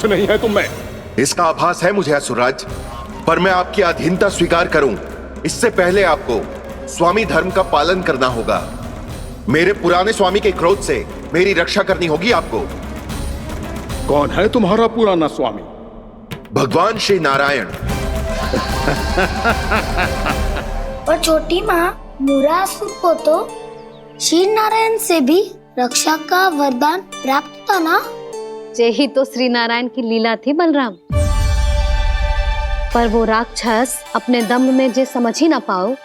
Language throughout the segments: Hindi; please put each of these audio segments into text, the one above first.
नहीं है तुम में। इसका आभास है मुझे असुरराज, पर मैं आपकी अधीनता स्वीकार करूं इससे पहले आपको स्वामी धर्म का पालन करना होगा। मेरे पुराने स्वामी के क्रोध से मेरी रक्षा करनी होगी आपको। कौन है तुम्हारा पुराना स्वामी? भगवान श्री नारायण। और छोटी माँ मूरासुर को तो श्री नारायण से भी रक्षा का वरदान प्राप्त था ना? यही तो श्री नारायण की लीला थी बलराम। पर वो राक्षस अपने दम में जे समझ ही ना पाओ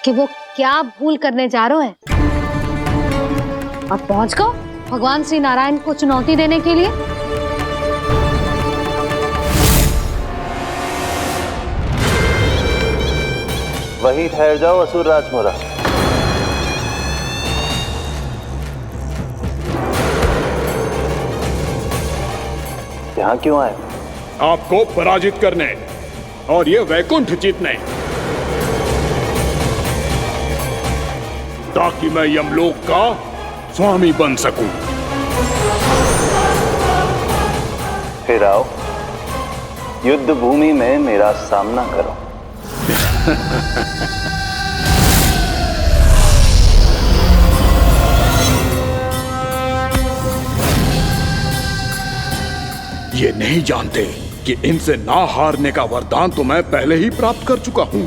कि वो क्या भूल करने जा रहा है, और पहुंच गो भगवान श्री नारायण को चुनौती देने के लिए। वहीं ठहर जाओ असुर राजमोरा। यहाँ क्यों आए? आपको पराजित करने और ये वैकुंठ जीतने, ताकि मैं यमलोक का स्वामी बन सकूं। फिर आओ, युद्ध भूमि में मेरा सामना करो। ये नहीं जानते कि इनसे ना हारने का वरदान तो मैं पहले ही प्राप्त कर चुका हूं,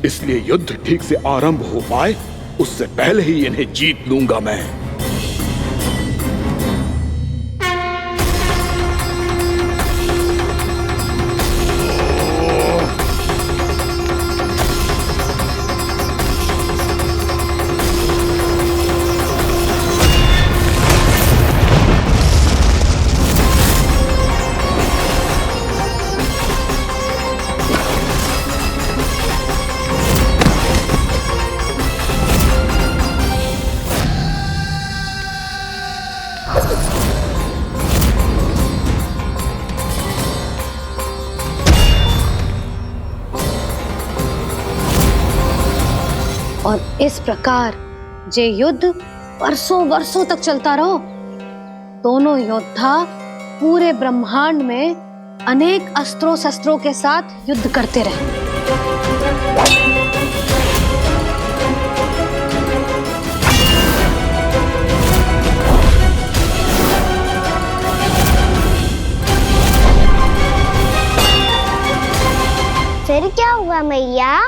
इसलिए युद्ध ठीक से आरंभ हो पाए उससे पहले ही इन्हें जीत लूंगा मैं। और इस प्रकार जे युद्ध वर्षों वर्षों तक चलता रहो। दोनों योद्धा पूरे ब्रह्मांड में अनेक अस्त्रों शस्त्रों के साथ युद्ध करते रहे। फिर क्या हुआ मैया?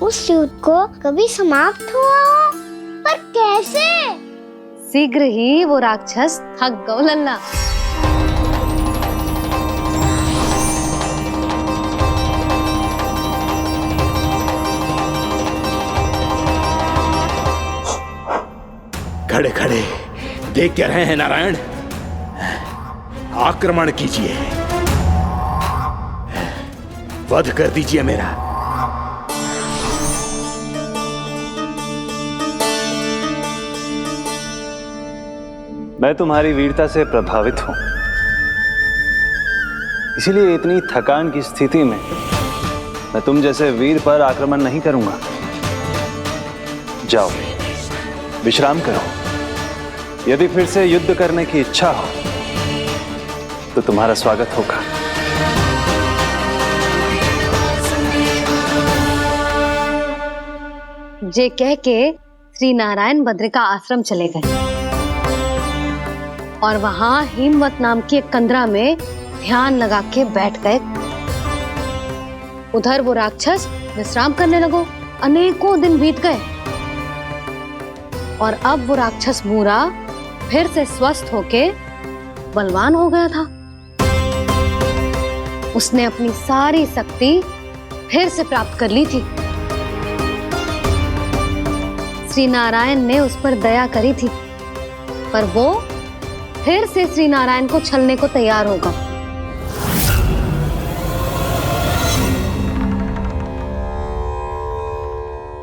उस युद्ध को कभी समाप्त हुआ हो, पर कैसे? शीघ्र ही वो राक्षस थक गौ लल्ला। खड़े खड़े देख क्या रहे हैं नारायण? आक्रमण कीजिए, वध कर दीजिए मेरा। मैं तुम्हारी वीरता से प्रभावित हूं, इसीलिए इतनी थकान की स्थिति में मैं तुम जैसे वीर पर आक्रमण नहीं करूंगा। जाओ विश्राम करो। यदि फिर से युद्ध करने की इच्छा हो तो तुम्हारा स्वागत होगा। जे कह के श्री नारायण बद्रिका आश्रम चले गए और वहां हिमवत नाम की एक कंदरा में ध्यान लगा के बैठ गए। उधर वो राक्षस विश्राम करने लगो। अनेकों दिन बीत गए और अब वो राक्षस मूरा फिर से स्वस्थ होके बलवान हो गया था। उसने अपनी सारी शक्ति फिर से प्राप्त कर ली थी। श्री नारायण ने उस पर दया करी थी, पर वो फिर से श्री नारायण को छलने को तैयार होगा।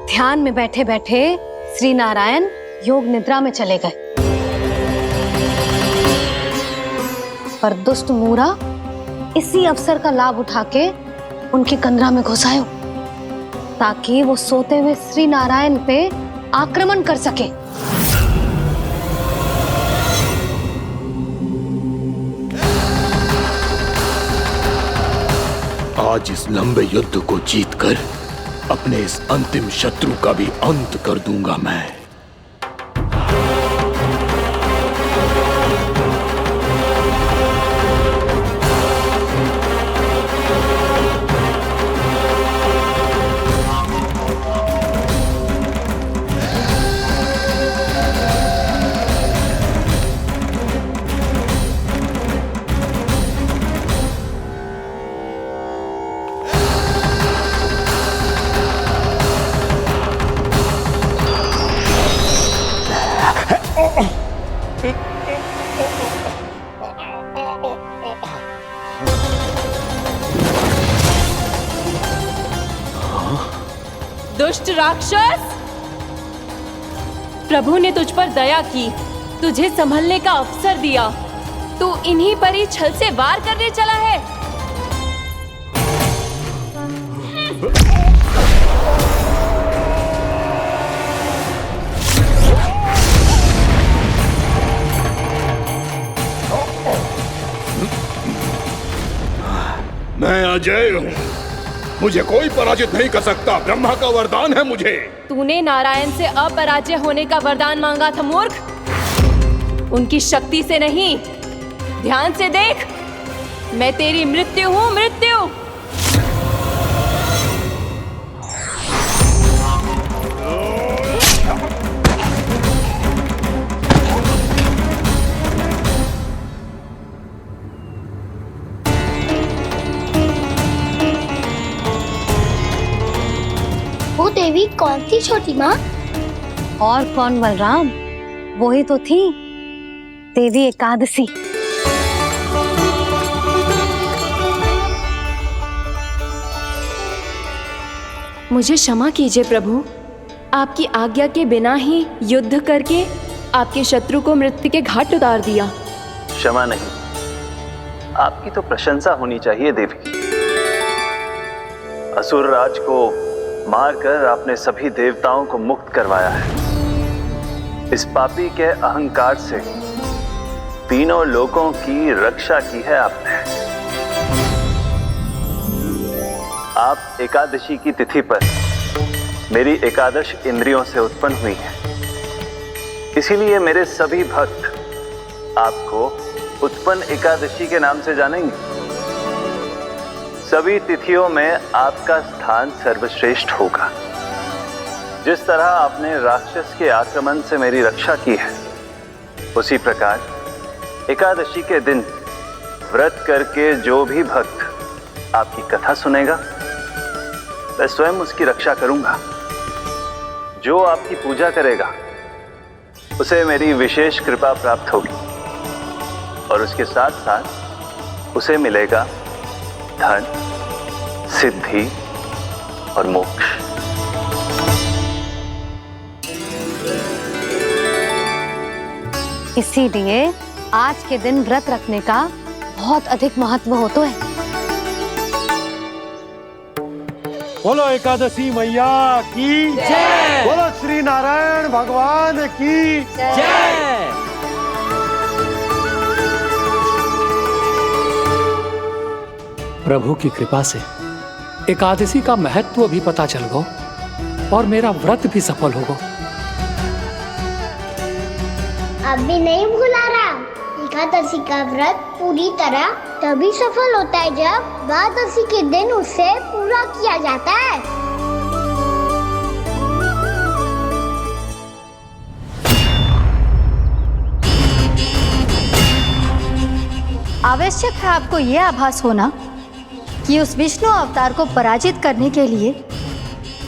ध्यान में बैठे बैठे श्री नारायण योग निद्रा में चले गए। पर दुष्ट मूरा इसी अवसर का लाभ उठा के उनके कंदरा में घुसायो, ताकि वो सोते हुए श्री नारायण पे आक्रमण कर सके। आज इस लंबे युद्ध को जीतकर अपने इस अंतिम शत्रु का भी अंत कर दूंगा मैं। दुष्ट राक्षस, प्रभु ने तुझ पर दया की, तुझे संभलने का अवसर दिया। तू इन्हीं पर ही छल से वार करने चला है। मैं अजय हूँ, मुझे कोई पराजित नहीं कर सकता। ब्रह्मा का वरदान है मुझे। तूने नारायण से अपराजय होने का वरदान मांगा था मूर्ख, उनकी शक्ति से नहीं। ध्यान से देख, मैं तेरी मृत्यु हूँ, मृत्यु। वो देवी कौन थी छोटी माँ? और कौन बलराम, वही तो थी देवी एकादशी। मुझे क्षमा कीजिए प्रभु, आपकी आज्ञा के बिना ही युद्ध करके आपके शत्रु को मृत्यु के घाट उतार दिया। क्षमा नहीं, आपकी तो प्रशंसा होनी चाहिए देवी। असुर राज को मारकर आपने सभी देवताओं को मुक्त करवाया है। इस पापी के अहंकार से तीनों लोकों की रक्षा की है आपने। आप एकादशी की तिथि पर मेरी एकादश इंद्रियों से उत्पन्न हुई हैं। इसीलिए मेरे सभी भक्त आपको उत्पन्न एकादशी के नाम से जानेंगे। सभी तिथियों में आपका स्थान सर्वश्रेष्ठ होगा। जिस तरह आपने राक्षस के आक्रमण से मेरी रक्षा की है, उसी प्रकार एकादशी के दिन व्रत करके जो भी भक्त आपकी कथा सुनेगा, मैं स्वयं उसकी रक्षा करूंगा। जो आपकी पूजा करेगा, उसे मेरी विशेष कृपा प्राप्त होगी और उसके साथ साथ उसे मिलेगा धन, सिद्धि और मोक्ष। इसीलिए आज के दिन व्रत रखने का बहुत अधिक महत्व होता है। बोलो एकादशी मैया की जय। बोलो श्री नारायण भगवान की जय। प्रभु की कृपा से एकादशी का महत्व भी पता चल गो और मेरा व्रत भी सफल होगा। अभी नहीं भूला रहा, एकादशी का व्रत पूरी तरह तभी सफल होता है जब द्वादशी के दिन उसे पूरा किया जाता है। आवश्यक है आपको यह आभास होना कि उस विष्णु अवतार को पराजित करने के लिए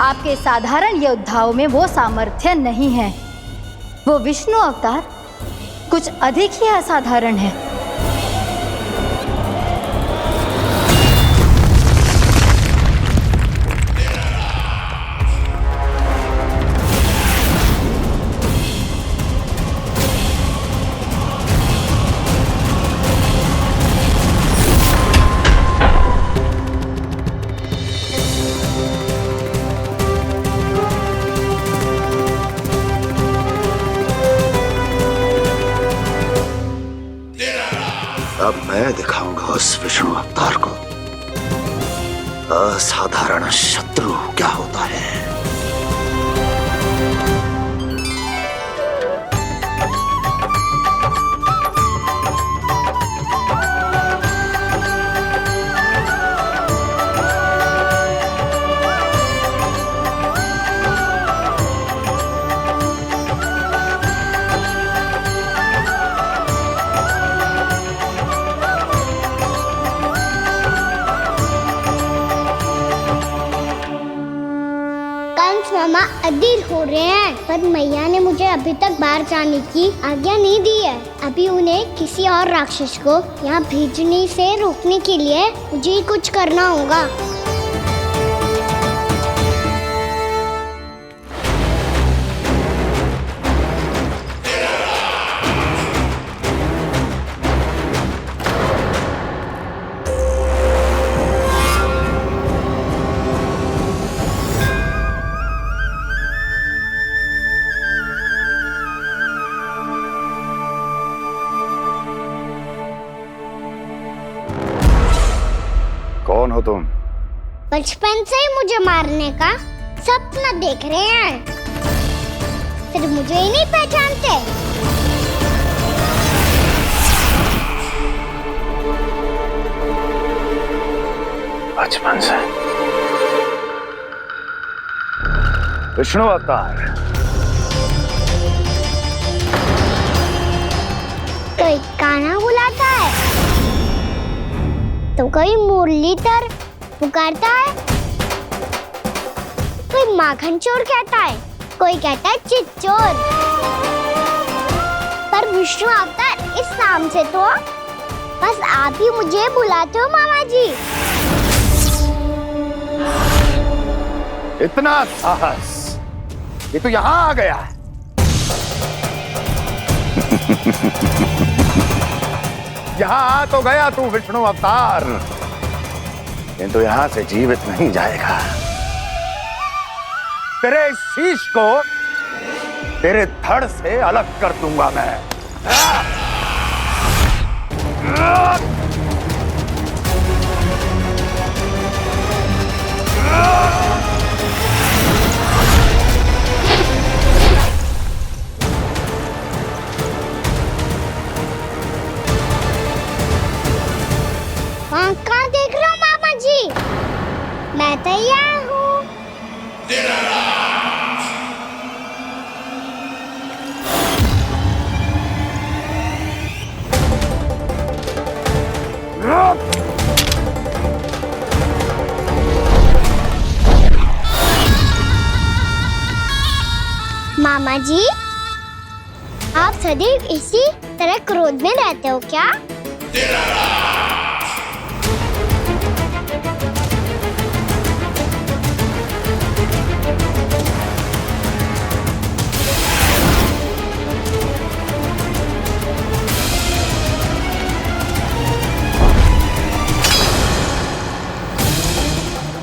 आपके साधारण योद्धाओं में वो सामर्थ्य नहीं है। वो विष्णु अवतार कुछ अधिक ही असाधारण है। अब मैं दिखाऊंगा उस विष्णु अवतार को असाधारण शत्रु क्या होता है। मामा अधीर हो रहे हैं, पर मैया ने मुझे अभी तक बाहर जाने की आज्ञा नहीं दी है। अभी उन्हें किसी और राक्षस को यहाँ भेजने से रोकने के लिए मुझे ही कुछ करना होगा। कौन हो तुम? बचपन से ही मुझे मारने का सपना देख रहे हैं, फिर मुझे ही नहीं पहचानते। बचपन से विष्णु अवतार। कोई कान्हा बुलाता है तो कोई मुरलीधर पुकारता है, कोई माखन चोर कहता है, कोई कहता है चिच्चोर। पर विष्णु अवतार इस नाम से तो बस आप ही मुझे बुलाते हो मामा जी। इतना साहस, ये तो यहाँ आ गया है। यहाँ आ तो गया तू विष्णु अवतार, किंतु यहाँ से जीवित नहीं जाएगा। तेरे इस शीश को तेरे धड़ से अलग कर दूंगा मैं। वहाँ कहाँ देख रहे हो मामा जी? मैं तैयार हूँ। मामा जी, आप सदैव इसी तरह क्रोध में रहते हो क्या?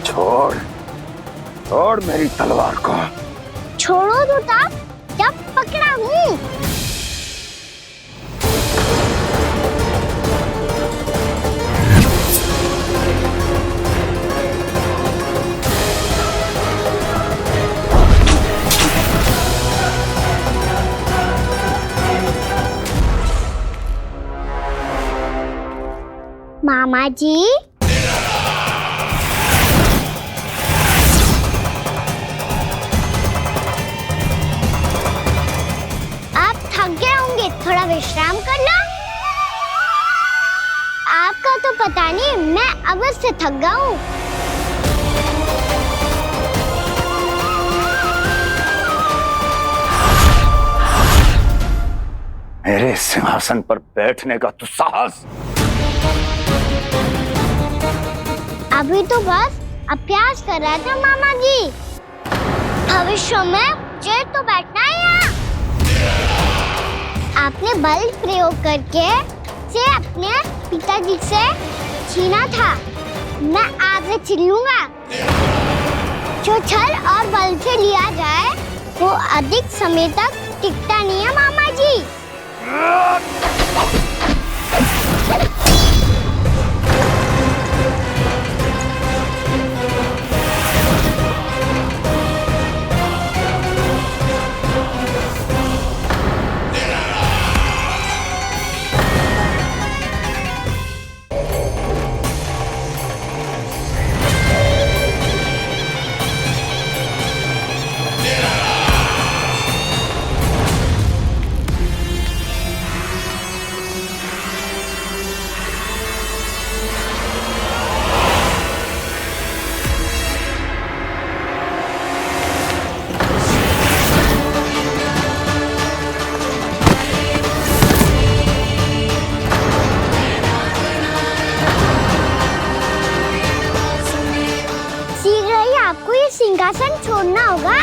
छोड़, छोड़ मेरी तलवार को। छोड़ो तो तब जब पकड़ा हूँ। मामा जी, थोड़ा विश्राम कर लो। आपका तो पता नहीं, मैं अवश्य थक गया हूँ। मेरे सिंहासन पर बैठने का तू साहस? अभी तो बस अभ्यास कर रहा था मामा जी। भविष्य में मुझे तो बैठना है यहाँ। आपने बल प्रयोग करके से अपने पिताजी से छीना था, मैं आपसे छीन लूंगा। जो छल और बल से लिया जाए वो अधिक समय तक टिकता नहीं है मामा जी। सिंहासन छोड़ना होगा।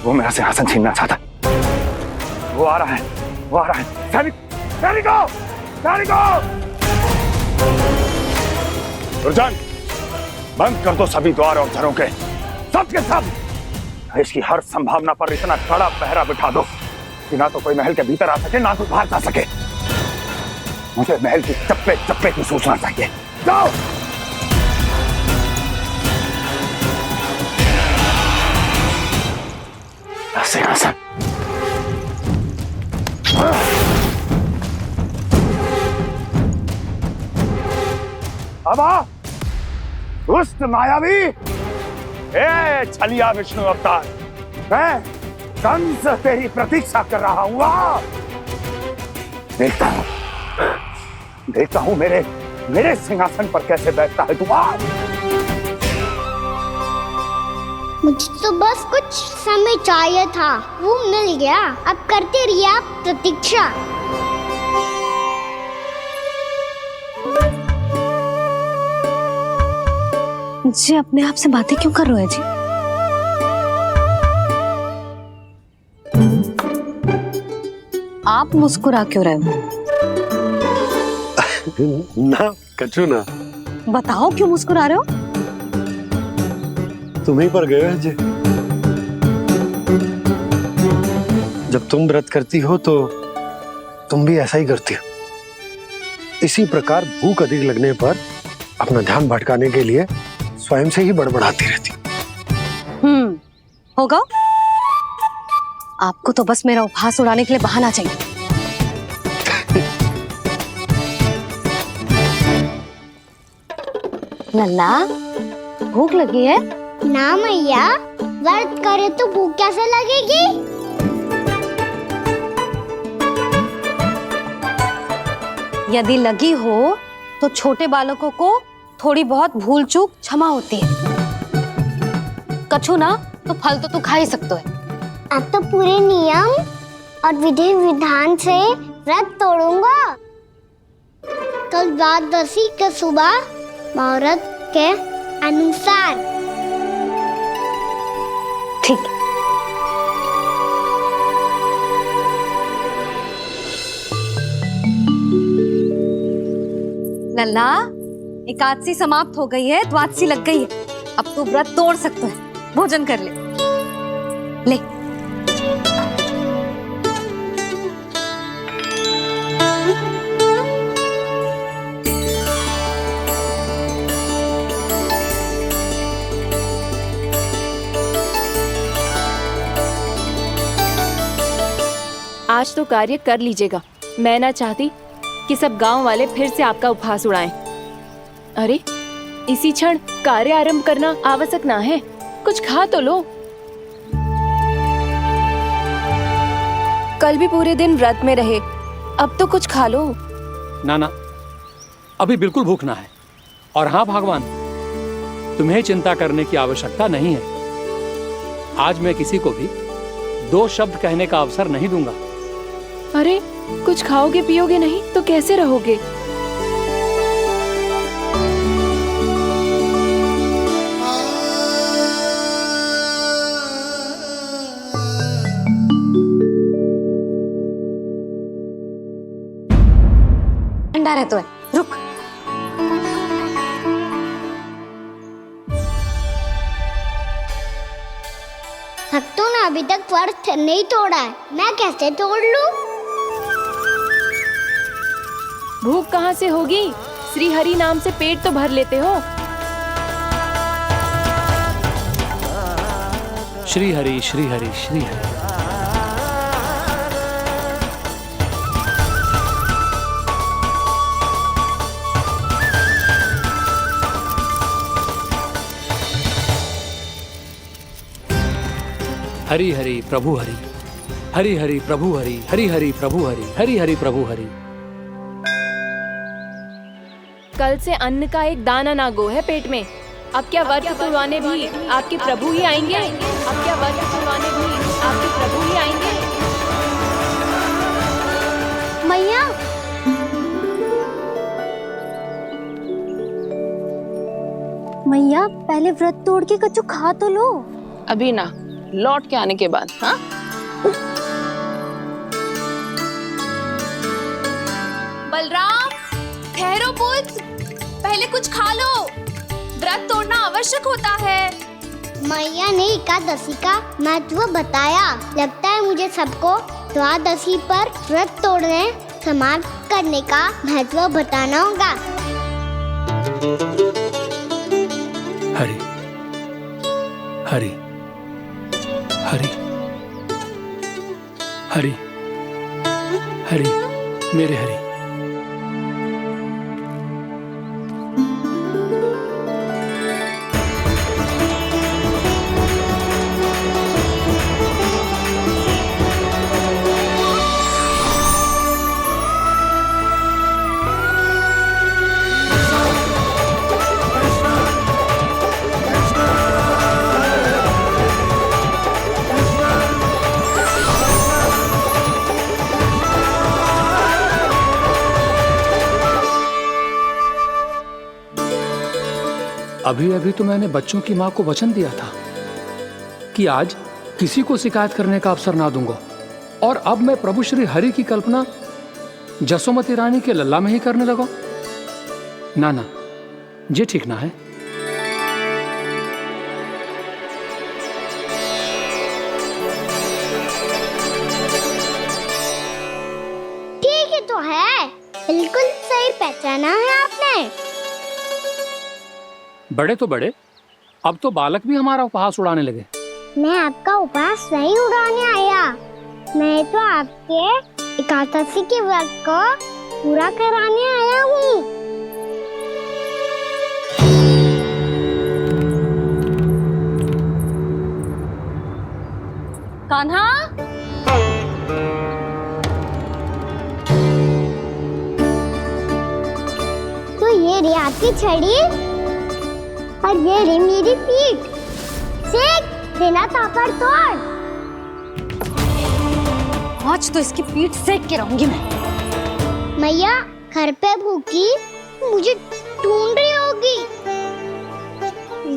वो मेरा सिंहासन छीनना चाहता। वो आ रहा है, वो आ रहा है। सैनिकों! दुर्जन, बंद कर दो सभी द्वार और झरोखे, सब के सब। इसकी हर संभावना पर इतना कड़ा पहरा बिठा दो कि ना तो कोई महल के भीतर आ सके, ना कोई बाहर जा सके। मुझे महल की चप्पे चप्पे की सूचना चाहिए। जाओ। सिंहासन। अब आ, दुष्ट मायावी, ए छलिया विष्णु अवतार, मैं कंस तेरी प्रतीक्षा कर रहा हूँ। देखता हूँ मेरे सिंहासन पर कैसे बैठता है तू। मुझे तो बस कुछ समय चाहिए था, वो मिल गया। अब करते रहिए आप प्रतीक्षा। जी अपने आप से बातें क्यों कर रहे हैं जी? आप मुस्कुरा क्यों रहे हो? ना कछु ना। बताओ क्यों मुस्कुरा रहे हो? तुम ही पर गए हैं जी। जब तुम व्रत करती हो तो तुम भी ऐसा ही करती हो। इसी प्रकार भूख अधिक लगने पर अपना ध्यान भटकाने के लिए स्वयं से ही बड़बड़ाती रहती। होगा। आपको तो बस मेरा उपहास उड़ाने के लिए बहाना चाहिए। नन्ना, भूख लगी है? ना मैया, व्रत करे तो भूख कैसे लगेगी? यदि लगी हो तो छोटे बालकों को थोड़ी बहुत भूल चूक क्षमा होती है। कछु ना तो फल तो तू खा ही सकते है। अब तो पूरे नियम और विधि विधान से व्रत तोड़ूंगा। कल द्वादशी के सुबह मुहूर्त के अनुसार। ठीक। लल्ला, एकादशी समाप्त हो गई है, द्वादशी लग गई है। अब तू व्रत तोड़ सकते है। भोजन कर ले। ले। आज तो कार्य कर लीजिएगा। मैं ना चाहती कि सब गांव वाले फिर से आपका उपहास उड़ाएं। अरे, इसी क्षण कार्य आरंभ करना आवश्यक ना है। कुछ खा तो लो। कल भी पूरे दिन व्रत में रहे, अब तो कुछ खा लो। ना, अभी बिल्कुल भूख ना है। और हाँ भगवान, तुम्हें चिंता करने की आवश्यकता नहीं है। आज मैं किसी को भी 2 शब्द कहने का अवसर नहीं दूंगा। अरे, कुछ खाओगे पियोगे नहीं तो कैसे रहोगे? ठंडा रहता है, रुक। भक्तों ने अभी तक व्रत नहीं तोड़ा है, मैं कैसे तोड़ लूं? भूख कहाँ से होगी? श्री हरि नाम से पेट तो भर लेते हो। श्री हरि श्री हरि श्री हरि। हरि हरि प्रभु हरि, हरि हरि प्रभु हरि, हरि हरि प्रभु हरि, हरि हरि प्रभु हरि। कल से अन्न का एक दाना ना गो है पेट में। अब क्या व्रत तुड़वाने भी आपके प्रभु ही आएंगे? अब क्या व्रत तुड़वाने भी आपके प्रभु ही आएंगे? मैया मैया पहले व्रत तोड़ के कच्चू खा तो लो। अभी ना, लौट के आने के बाद। हाँ, बलराम, ठहरो पुत्र, पहले कुछ खा लो। व्रत तोड़ना आवश्यक होता है। मैया ने एकादशी का महत्व बताया। लगता है मुझे सबको द्वादशी पर व्रत तोड़ने समाप्त करने का महत्व बताना होगा। हरि हरि हरि हरि हरि मेरे हरि। अभी अभी तो मैंने बच्चों की मां को वचन दिया था कि आज किसी को शिकायत करने का अवसर ना दूंगा, और अब मैं प्रभु श्री हरि की कल्पना जसोमती रानी के लल्ला में ही करने लगा। ना ना, ये ठीक ना है। ठीक ही तो है, बिल्कुल सही पहचाना है आपने। बड़े तो बड़े, अब तो बालक भी हमारा उपहास उड़ाने लगे। मैं आपका उपहास नहीं उड़ाने आया, मैं तो आपके एकादशी के व्रत को पूरा कराने आया हूँ। कान्हा, तो ये रे आपकी छड़ी और ये रे मेरी पीठ। सेक बिना तापड़ तोड़। आज तो इसकी पीठ सेक के रहूंगी मैं। मैया घर पे भूखी मुझे ढूंढ रही होगी।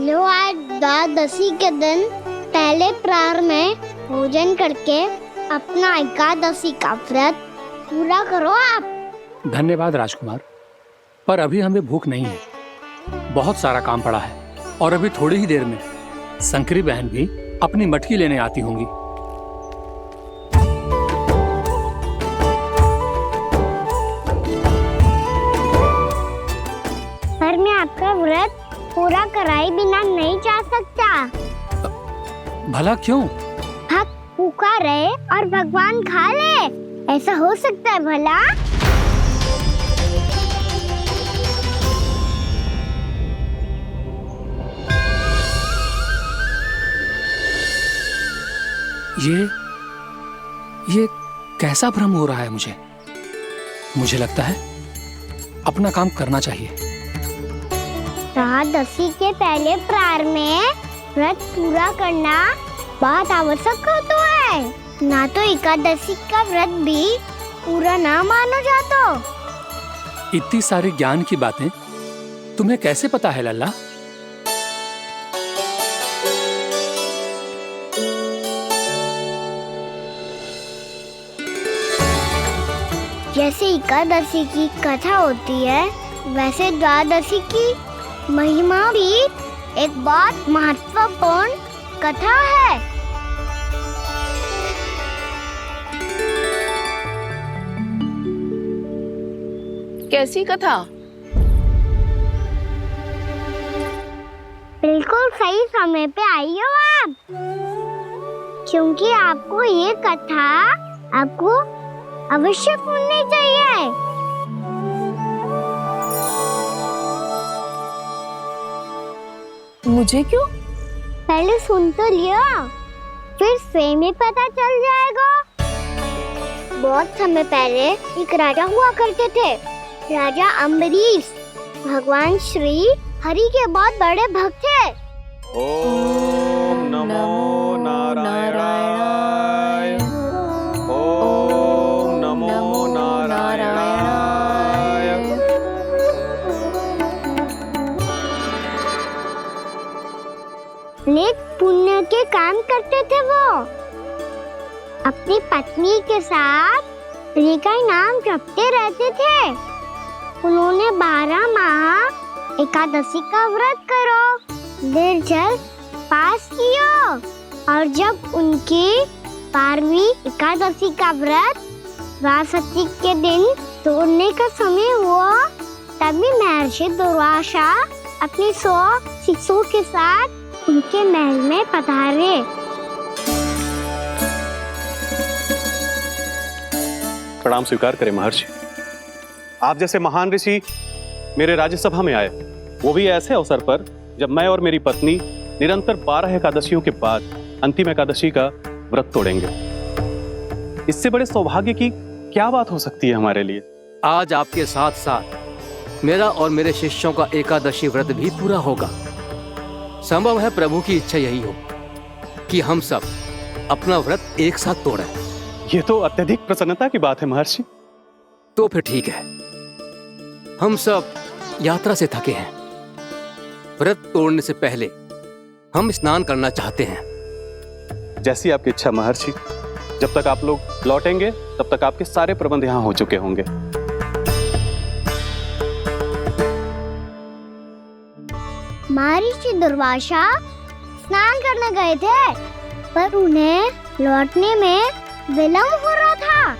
लो, आज द्वादशी के दिन पहले प्रहर में भोजन करके अपना एकादशी का व्रत पूरा करो आप। धन्यवाद राजकुमार, पर अभी हमें भूख नहीं है। बहुत सारा काम पड़ा है, और अभी थोड़ी ही देर में शंकरी बहन भी अपनी मटकी लेने आती होंगी। पर मैं आपका व्रत पूरा कराए बिना नहीं जा सकता। भला क्यों? भक्त भूखा रहे और भगवान खा ले, ऐसा हो सकता है भला? ये कैसा भ्रम हो रहा है मुझे? मुझे लगता है अपना काम करना चाहिए। द्वादशी के पहले प्रहर में व्रत पूरा करना बहुत आवश्यक होता है, ना तो एकादशी का व्रत भी पूरा ना मानो जाता। इतनी सारी ज्ञान की बातें तुम्हें कैसे पता है लल्ला? जैसे एकादशी की कथा होती है, वैसे द्वादशी की महिमा भी एक बहुत महत्वपूर्ण कथा है। कैसी कथा? बिल्कुल सही समय पे आई हो आप, क्योंकि आपको ये कथा आपको अवश्य सुननी चाहिए। मुझे क्यों? पहले सुन तो लिया, फिर स्वयं ही पता चल जाएगा। बहुत समय पहले एक राजा हुआ करते थे, राजा अम्बरीश। भगवान श्री हरि के बहुत बड़े भक्त थे। ओम नमो नारायणाय। ओम नमो नारायणाय। अनेक पुण्य के काम करते थे वो। अपनी पत्नी के साथ हरि का नाम जपते रहते थे। उन्होंने 12 माह एकादशी का व्रत करो, निर्जल पास किया, और जब उनकी 12वीं एकादशी का व्रत द्वादशी के दिन तोड़ने का समय हुआ, तभी महर्षि दुर्वासा अपनी 100 शिष्यों के साथ उनके महल में पधारे। प्रणाम स्वीकार करें महर्षि। आप जैसे महान ऋषि मेरे राज्यसभा में आए, वो भी ऐसे अवसर पर जब मैं और मेरी पत्नी निरंतर 12 एकादशियों के बाद अंतिम एकादशी का व्रत तोड़ेंगे। इससे बड़े सौभाग्य की क्या बात हो सकती है हमारे लिए। आज आपके साथ साथ मेरा और मेरे शिष्यों का एकादशी व्रत भी पूरा होगा। संभव है प्रभु की इच्छा यही हो कि हम सब अपना व्रत एक साथ तोड़ें। ये तो अत्यधिक प्रसन्नता की बात है महर्षि। तो फिर ठीक है, हम सब यात्रा से थके हैं। व्रत तोड़ने से पहले हम स्नान करना चाहते हैं। जैसी आपकी इच्छा महर्षि। जब तक आप लोग लौटेंगे तब तक आपके सारे प्रबंध यहाँ हो चुके होंगे। महर्षि दुर्वासा स्नान करने गए थे, पर उन्हें लौटने में विलंब हो रहा था,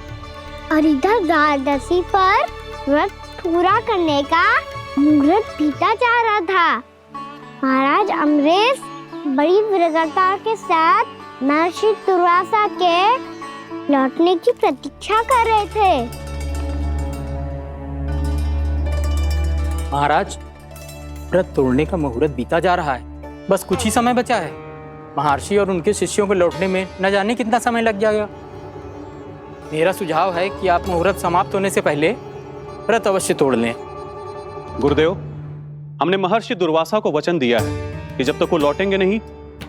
और इधर द्वादशी पर व्रत पूरा करने का मुहूर्त बीता जा रहा था। महाराज अमरेश बड़ी विरगता के साथ महर्षि दुर्वासा के लौटने की प्रतीक्षा कर रहे थे। महाराज, व्रत तोड़ने का मुहूर्त बीता जा रहा है, बस कुछ ही समय बचा है। महर्षि और उनके शिष्यों को लौटने में न जाने कितना समय लग जाएगा। मेरा सुझाव है कि आप मुहूर्त समाप्त होने से पहले व्रत अवश्य तोड़ लें। गुरुदेव, हमने महर्षि दुर्वासा को वचन दिया है कि जब तक वो लौटेंगे नहीं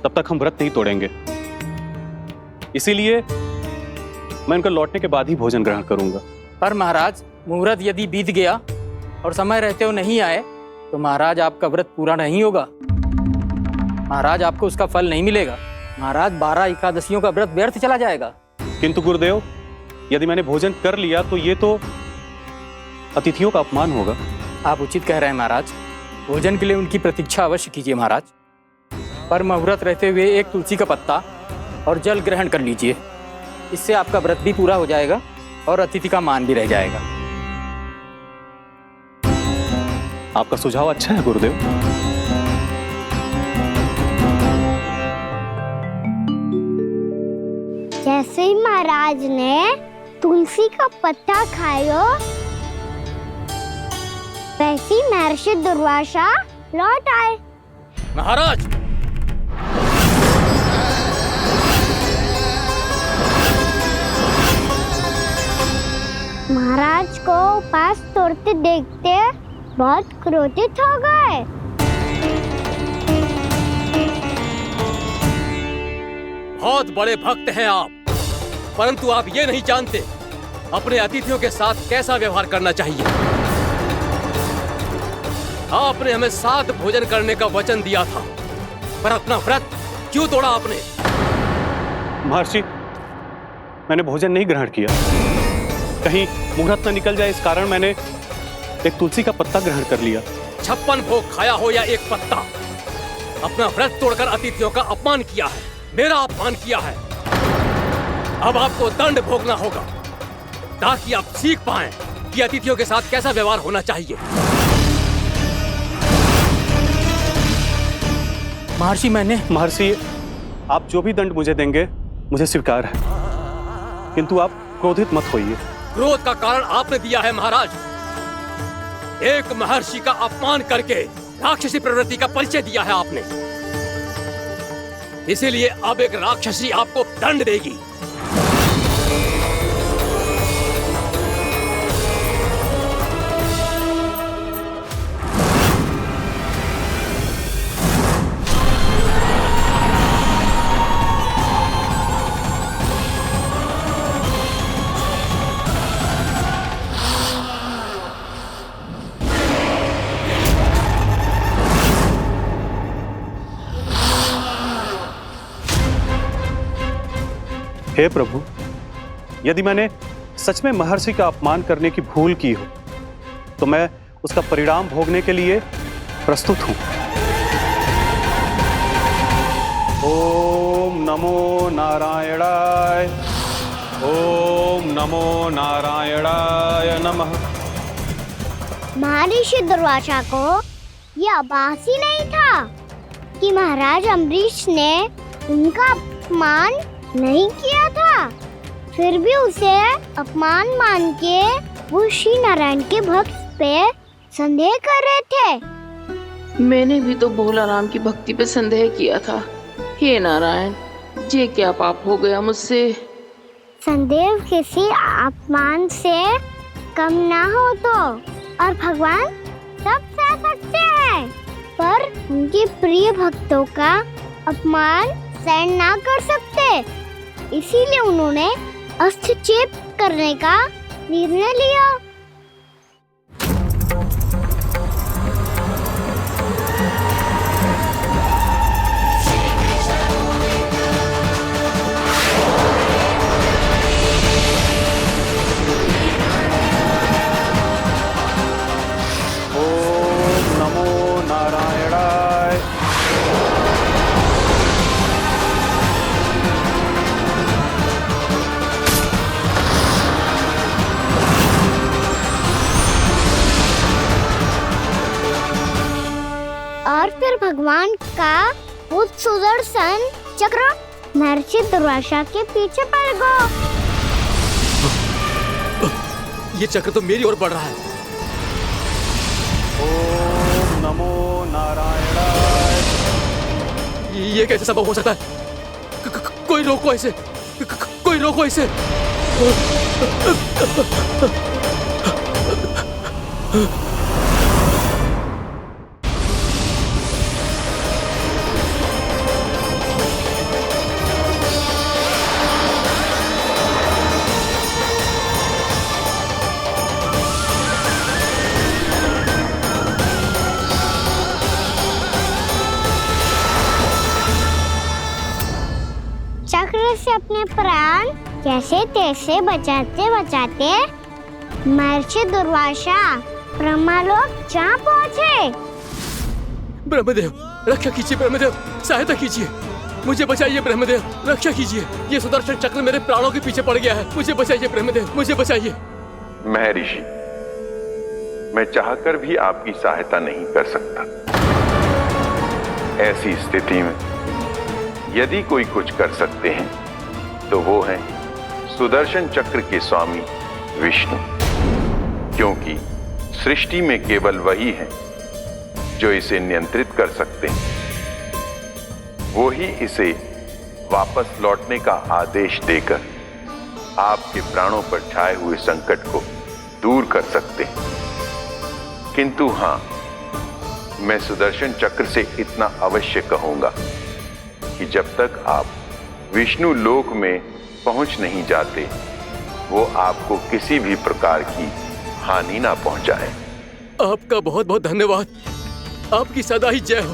तब तक हम व्रत नहीं तोड़ेंगे। इसीलिए मैं उनके लौटने के बाद ही भोजन ग्रहण करूंगा। पर महाराज, मुहूर्त यदि बीत गया और समय रहते हुए नहीं आए तो महाराज आपका व्रत पूरा नहीं होगा। महाराज, आपको उसका फल नहीं मिलेगा। महाराज, 12 एकादशियों का व्रत व्यर्थ चला जाएगा। किंतु गुरुदेव, यदि मैंने भोजन कर लिया तो ये तो अतिथियों का अपमान होगा। आप उचित कह रहे हैं महाराज। भोजन के लिए उनकी प्रतीक्षा अवश्य कीजिए महाराज, पर मुहूर्त रहते हुए एक तुलसी का पत्ता और जल ग्रहण कर लीजिए। इससे आपका व्रत भी पूरा हो जाएगा और अतिथि का मान भी रह जाएगा। आपका सुझाव अच्छा है गुरुदेव। जैसे ही महाराज ने तुलसी का पत्ता खाया, वैसे ही महर्षि दुर्वासा लौट आए। महाराज, महाराज को उपास तोड़ते देखते बहुत क्रोधित हो गए। बहुत बड़े भक्त हैं आप, परंतु आप ये नहीं जानते अपने अतिथियों के साथ कैसा व्यवहार करना चाहिए। आपने हमें साथ भोजन करने का वचन दिया था, पर अपना व्रत क्यों तोड़ा आपने? महर्षि, मैंने भोजन नहीं ग्रहण किया। कहीं मुहूर्त न निकल जाए इस कारण मैंने एक तुलसी का पत्ता ग्रहण कर लिया। 56 भोग खाया हो या एक पत्ता, अपना व्रत तोड़कर अतिथियों का अपमान किया है, मेरा अपमान किया है। अब आपको दंड भोगना होगा ताकि आप सीख पाएं कि अतिथियों के साथ कैसा व्यवहार होना चाहिए। महर्षि, आप जो भी दंड मुझे देंगे मुझे स्वीकार है, किंतु आप क्रोधित मत होइए। क्रोध का कारण आपने दिया है महाराज। एक महर्षि का अपमान करके राक्षसी प्रवृत्ति का परिचय दिया है आपने, इसीलिए अब एक राक्षसी आपको दंड देगी। हे प्रभु, यदि मैंने सच में महर्षि का अपमान करने की भूल की हो तो मैं उसका परिणाम भोगने के लिए प्रस्तुत हूं। ओम नमो नारायणाय, ओम नमो नारायणाय नमः। महर्षि दुर्वासा को यह आभास ही नहीं था कि महाराज अम्बरीश ने उनका अपमान नहीं किया था। फिर भी उसे अपमान मान के वो श्री नारायण के भक्त पे संदेह कर रहे थे। मैंने भी तो भोला राम की भक्ति पे संदेह किया था। हे नारायण, ये क्या पाप हो गया मुझसे? संदेह किसी अपमान से कम ना हो तो, और भगवान सब सह सकते हैं, पर उनके प्रिय भक्तों का अपमान सहन ना कर सकते। इसीलिए उन्होंने अस्त्रक्षेप करने का निर्णय लिया। ओम नमो नारायणाय। और फिर भगवान का वो सुदर्शन चक्र महर्षि दुर्वासा के पीछे पड़ गया। ये चक्र तो मेरी ओर बढ़ रहा है। ओम नमो नारायणाय। ये कैसे संभव हो सकता है? कोई रोको इसे, कोई रोको इसे। चक्र से अपने प्राण कैसे तैसे बचाते बचाते महर्षि दुर्वासा ब्रह्मलोक जा पहुँचे। ब्रह्मदेव, रक्षा कीजिए ब्रह्मदेव, सहायता कीजिए, मुझे बचाइए ब्रह्मदेव, रक्षा कीजिए। ये सुदर्शन चक्र मेरे प्राणों के पीछे पड़ गया है, मुझे बचाइए ब्रह्मदेव, मुझे बचाइए। महर्षि, मैं चाहकर भी आपकी सहायता नहीं कर सकता। ऐसी स्थिति में यदि कोई कुछ कर सकते हैं तो वो है सुदर्शन चक्र के स्वामी विष्णु, क्योंकि सृष्टि में केवल वही है जो इसे नियंत्रित कर सकते हैं। वो ही इसे वापस लौटने का आदेश देकर आपके प्राणों पर छाए हुए संकट को दूर कर सकते हैं। किंतु हां, मैं सुदर्शन चक्र से इतना अवश्य कहूंगा कि जब तक आप विष्णु लोक में पहुंच नहीं जाते, वो आपको किसी भी प्रकार की हानि ना पहुंचाए। आपका बहुत बहुत धन्यवाद, आपकी सदा ही जय हो।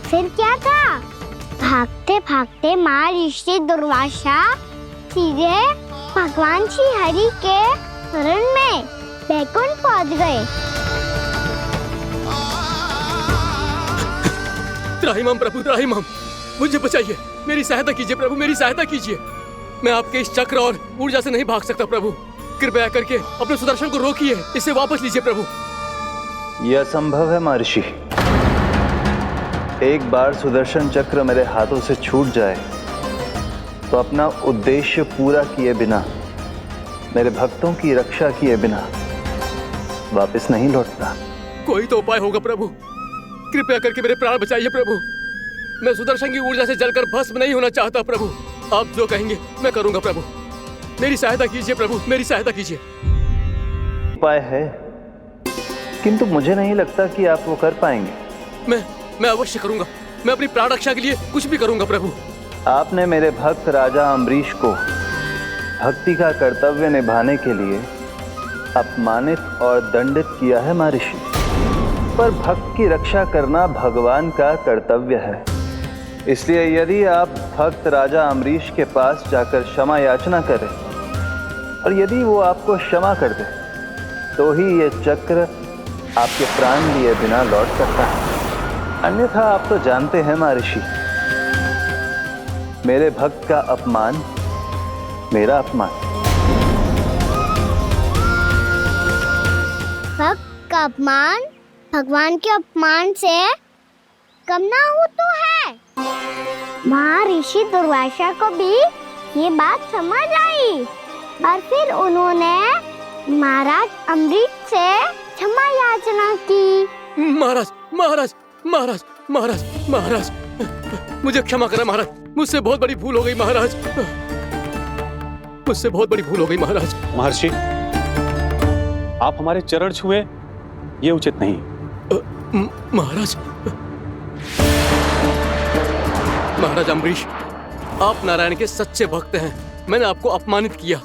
फिर क्या था? भागते भागते महर्षि दुर्वासा सीधे भगवान श्री हरि के शरण में बैकुंठ पहुंच गए। त्राहिमाम प्रभु, त्राहिमाम, मुझे बचाइए, मेरी सहायता कीजिए प्रभु, मेरी सहायता कीजिए। मैं आपके इस चक्र और ऊर्जा से नहीं भाग सकता प्रभु, कृपया करके अपने सुदर्शन को रोकिए, इसे वापस लीजिए प्रभु। यह असंभव है महर्षि। एक बार सुदर्शन चक्र मेरे हाथों से छूट जाए तो अपना उद्देश्य पूरा किए बिना, मेरे भक्तों की रक्षा किए बिना वापस नहीं लौटता। कोई तो उपाय होगा प्रभु, कृपया करके मेरे प्राण बचाइए प्रभु। मैं सुदर्शन की ऊर्जा से जलकर भस्म नहीं होना चाहता प्रभु। आप जो कहेंगे मैं करूंगा प्रभु, मेरी सहायता कीजिए प्रभु, मेरी सहायता कीजिए। उपाय है, किंतु मुझे नहीं लगता कि आप वो कर पाएंगे। मैं अवश्य करूंगा, मैं अपनी प्राण रक्षा के लिए कुछ भी करूंगा प्रभु। आपने मेरे भक्त राजा अम्बरीश को भक्ति का कर्तव्य निभाने के लिए अपमानित और दंडित किया है महर्षि। पर भक्त की रक्षा करना भगवान का कर्तव्य है। इसलिए यदि आप भक्त राजा अम्बरीश के पास जाकर क्षमा याचना करें और यदि वो आपको क्षमा कर दे तो ही ये चक्र आपके प्राण लिए बिना लौट सकता है। अन्यथा आप तो जानते हैं महर्षि, मेरे भक्त का अपमान मेरा अपमान। भक्त का अपमान भगवान के अपमान से कम ना हो तो है। महर्षि दुर्वासा को भी ये बात समझ आई और फिर उन्होंने महाराज अम्बरीश से क्षमा याचना की। महाराज महाराज महाराज महाराज महाराज, मुझे क्षमा करें महाराज, मुझसे बहुत बड़ी भूल हो गई महाराज, मुझसे बहुत बड़ी भूल हो गई महाराज। महर्षि, आप हमारे चरण छुए ये उचित नहीं। महाराज महाराज अम्बरीश, आप नारायण के सच्चे भक्त हैं। मैंने आपको अपमानित किया,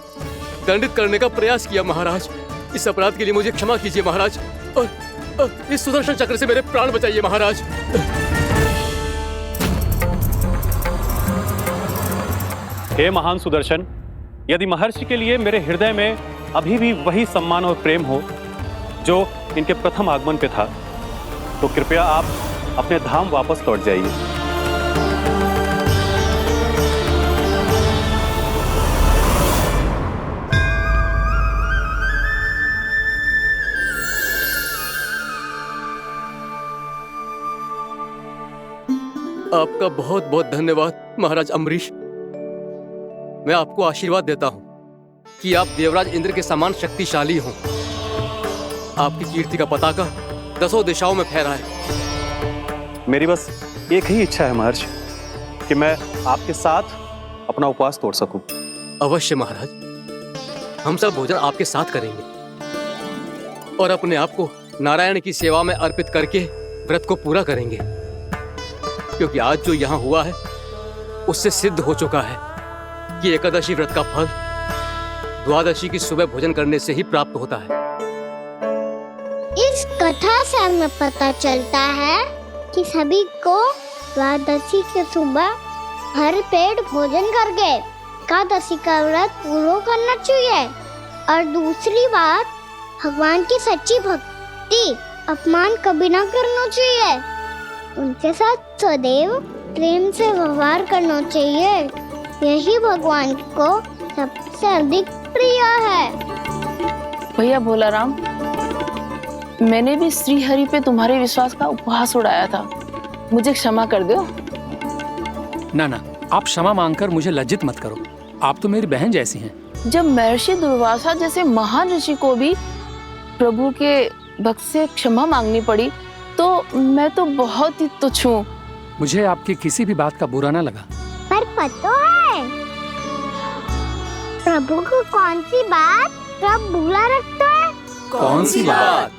दंडित करने का प्रयास किया महाराज। इस अपराध के लिए मुझे क्षमा कीजिए महाराज, और इस सुदर्शन चक्र से मेरे प्राण बचाइए महाराज। हे महान सुदर्शन, यदि महर्षि के लिए मेरे हृदय में अभी भी वही सम्मान और प्रेम हो जो इनके प्रथम आगमन पे था, तो कृपया आप अपने धाम वापस लौट जाइए। आपका बहुत बहुत धन्यवाद महाराज अम्बरीश। मैं आपको आशीर्वाद देता हूं कि आप देवराज इंद्र के समान शक्तिशाली हों। आपकी कीर्ति का पताका 10 दिशाओं में फहराए। मेरी बस एक ही इच्छा है महर्षि, कि मैं आपके साथ अपना उपवास तोड़ सकूं। अवश्य महाराज, हम सब भोजन आपके साथ करेंगे और अपने आप को नारायण की सेवा में अर्पित करके व्रत को पूरा करेंगे, क्योंकि आज जो यहाँ हुआ है उससे सिद्ध हो चुका है कि एकादशी व्रत का फल द्वादशी की सुबह भोजन करने से ही प्राप्त होता है। इस कथा से हमें पता चलता है कि सभी को द्वादशी के सुबह भर पेट भोजन करके एकादशी का व्रत पूरा करना चाहिए। और दूसरी बात, भगवान की सच्ची भक्ति अपमान कभी ना करना चाहिए। उनके साथ सदैव प्रेम से व्यवहार करना चाहिए। यही भगवान को सबसे अधिक प्रिय है। भैया भोला राम, मैंने भी श्री हरि पे तुम्हारे विश्वास का उपहास उड़ाया था, मुझे क्षमा कर दो। ना ना, आप क्षमा मांगकर मुझे लज्जित मत करो, आप तो मेरी बहन जैसी हैं। जब महर्षि दुर्वासा जैसे महान ऋषि को भी प्रभु के भक्त से क्षमा मांगनी पड़ी, तो मैं तो बहुत ही तुच्छ हूँ। मुझे आपकी किसी भी बात का बुरा ना लगा। पर पता है प्रभु को कौन सी बात कब बुरा रखता है? कौन सी बात?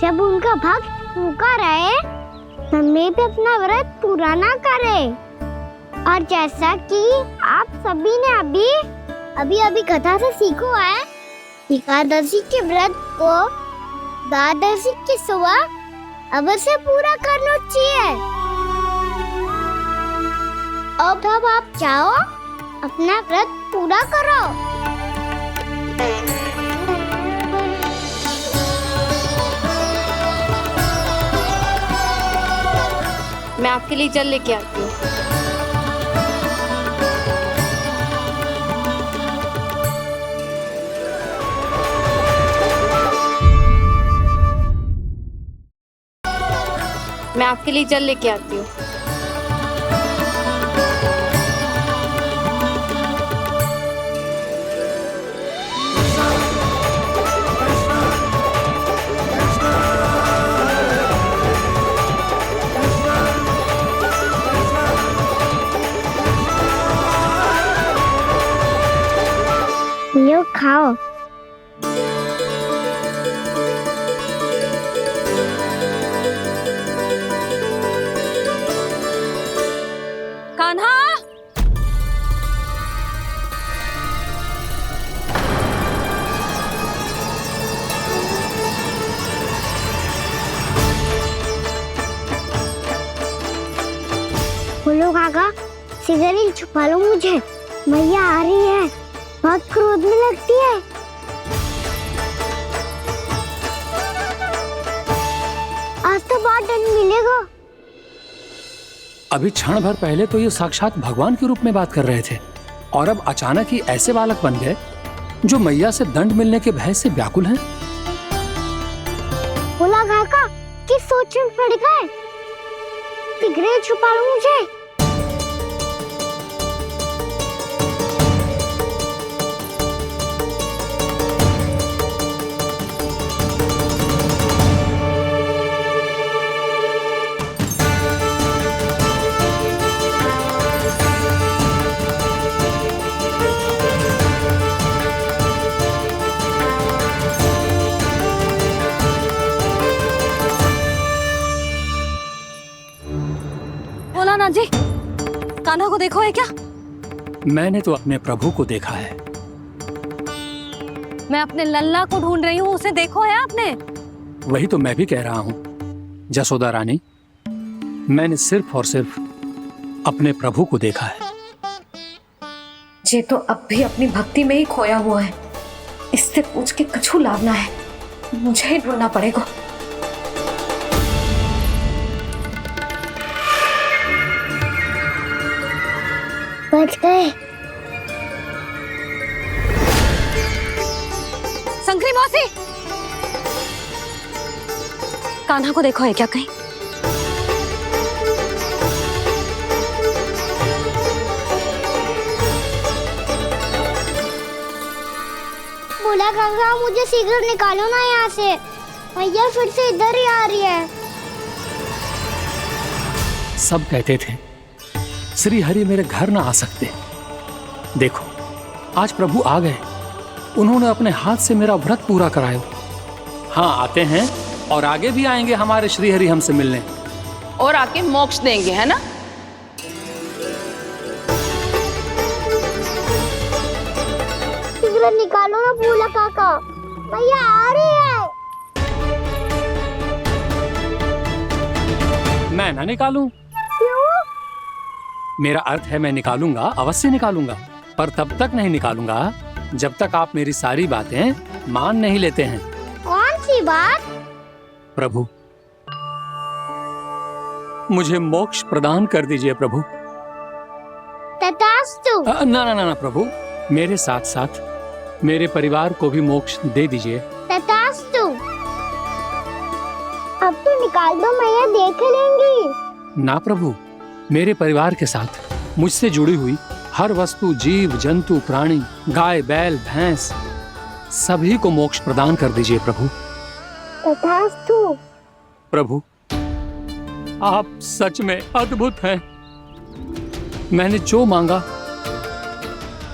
जब उनका भक्त भूखा रहे, समय पे अपना व्रत पूरा ना करे। और जैसा कि आप सभी ने अभी कथा से सीखो है, एकादशी के व्रत को द्वादशी की सुबह अवश्य पूरा करना चाहिए। अब आप जाओ, अपना व्रत पूरा करो। मैं आपके लिए जल लेके आती हूँ। मैं आपके लिए जल लेके आती हूँ। लो खाओ। कान्हा, सिगरेट छुपा लो मुझे, मैया आ रही है, बहुत क्रोध में लगती है। आज तो बहुत दंड मिलेगा। अभी क्षण भर पहले तो ये साक्षात भगवान के रूप में बात कर रहे थे और अब अचानक ही ऐसे बालक बन गए जो मैया से दंड मिलने के भय से व्याकुल हैं। बोला काका किस सोच में पड़ गए? सिगरेट छुपा लो मुझे। भोलानाथ जी, कान्हा को देखो है क्या? मैंने तो अपने प्रभु को देखा है। मैं अपने लल्ला को ढूंढ रही हूँ, उसे देखो है आपने? वही तो मैं भी कह रहा हूँ जसोदा रानी, मैंने सिर्फ और सिर्फ अपने प्रभु को देखा है। ये तो अब भी अपनी भक्ति में ही खोया हुआ है, इससे पूछ के कछु लाभ ना है, मुझे ही ढूंढना पड़ेगा। बच गए। शंकरी मौसी, कान्हा को देखो है क्या कहीं? बोला काका मुझे सिगरेट निकालो ना यहाँ से, भैया फिर से इधर ही आ रही है। सब कहते थे श्री हरि मेरे घर ना आ सकते। देखो आज प्रभु आ गए, उन्होंने अपने हाथ से मेरा व्रत पूरा कराया। हाँ आते हैं और आगे भी आएंगे हमारे श्री हरि हमसे मिलने और आके मोक्ष देंगे, है ना? सिगरेट निकालो ना बोला काका, भैया आ रही है। मैं ना निकालूं? मेरा अर्थ है मैं निकालूंगा, अवश्य निकालूंगा, पर तब तक नहीं निकालूंगा जब तक आप मेरी सारी बातें मान नहीं लेते हैं। कौन सी बात? प्रभु मुझे मोक्ष प्रदान कर दीजिए प्रभु। तथास्तु। ना ना ना प्रभु, मेरे साथ साथ मेरे परिवार को भी मोक्ष दे दीजिए। तथास्तु। अब तो निकाल दो, मैया देख लेंगी। ना प्रभु, मेरे परिवार के साथ मुझसे जुड़ी हुई हर वस्तु, जीव जंतु, प्राणी, गाय बैल भैंस, सभी को मोक्ष प्रदान कर दीजिए प्रभु। तथास्तु। प्रभु आप सच में अद्भुत हैं। मैंने जो मांगा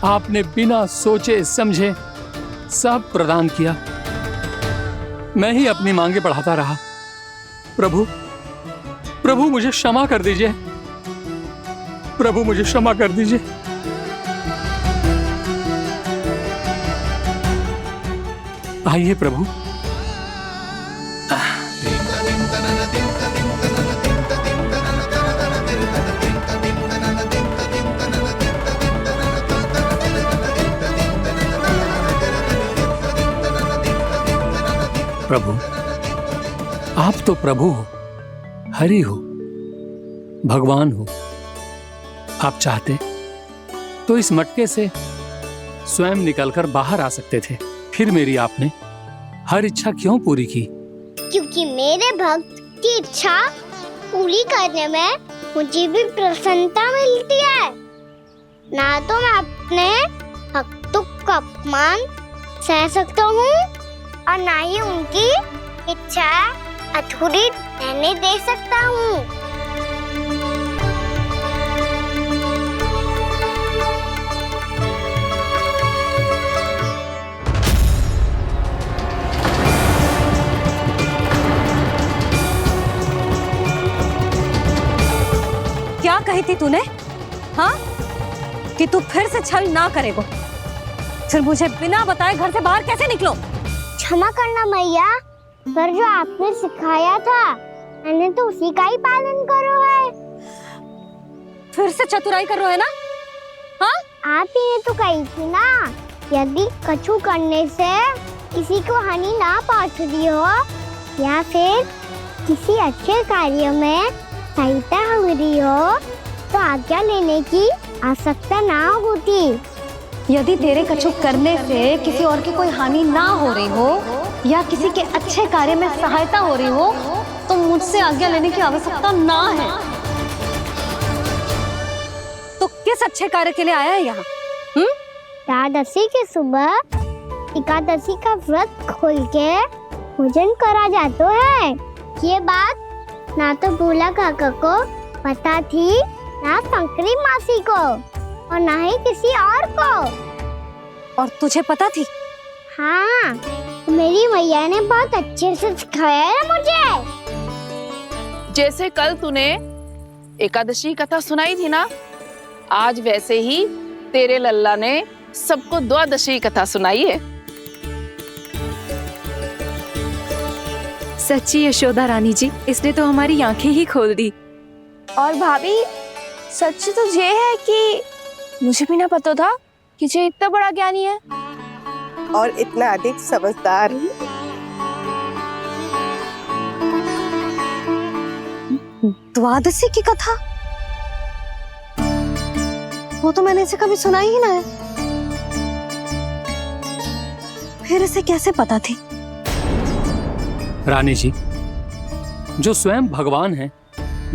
आपने बिना सोचे समझे सब प्रदान किया। मैं ही अपनी मांगे बढ़ाता रहा। प्रभु प्रभु मुझे क्षमा कर दीजिए, प्रभु मुझे क्षमा कर दीजिए। आइए प्रभु। प्रभु आप तो प्रभु हो, हरि हो, भगवान हो। आप चाहते तो इस मटके से स्वयं निकलकर बाहर आ सकते थे, फिर मेरी आपने हर इच्छा क्यों पूरी की? क्योंकि मेरे भक्त की इच्छा पूरी करने में मुझे भी प्रसन्नता मिलती है। ना तो मैं अपने भक्तों का अपमान सह सकता हूँ और ना ही उनकी इच्छा अधूरी रहने दे सकता हूँ। क्या कही थी तूने? हाँ, कि तू फिर से छल ना करेगा। फिर मुझे बिना बताए घर से बाहर कैसे निकलो? क्षमा करना मैया, पर जो आपने सिखाया था मैंने तो उसी का ही पालन करो है। फिर से चतुराई कर रहे हो ना? हाँ, आप ही ने तो कही थी ना, यदि कछु करने से किसी को हानि ना पहुंचती हो या फिर किसी अच्छे कार्य में सहायता हो रही हो तो आज्ञा लेने की आवश्यकता ना होती। यदि तेरे कछु करने से किसी और की कोई हानि ना हो रही हो या किसी के अच्छे कार्य में सहायता हो रही हो तो मुझसे आज्ञा लेने की आवश्यकता ना है। तो किस अच्छे कार्य के लिए आया है यहाँ? एकादशी के सुबह एकादशी का व्रत खोल के भोजन करा जाता है। ये बात ना तो भोला काका को पता थी, ना शंकरी मासी को और ना ही किसी और को। और तुझे पता थी? हाँ, मेरी मैया ने बहुत अच्छे से सिखाया है मुझे। जैसे कल तूने एकादशी कथा सुनाई थी ना, आज वैसे ही तेरे लल्ला ने सबको द्वादशी कथा सुनाई है। सच्ची यशोदा रानी जी, इसने तो हमारी आंखें ही खोल दी। और भाभी, सच तो ये है कि मुझे भी ना पता था कि ये इतना बड़ा ज्ञानी है और इतना अधिक समझदार। द्वादशी की कथा? वो तो मैंने इसे कभी सुना ही ना है। फिर इसे कैसे पता थी? रानी जी, जो स्वयं भगवान हैं,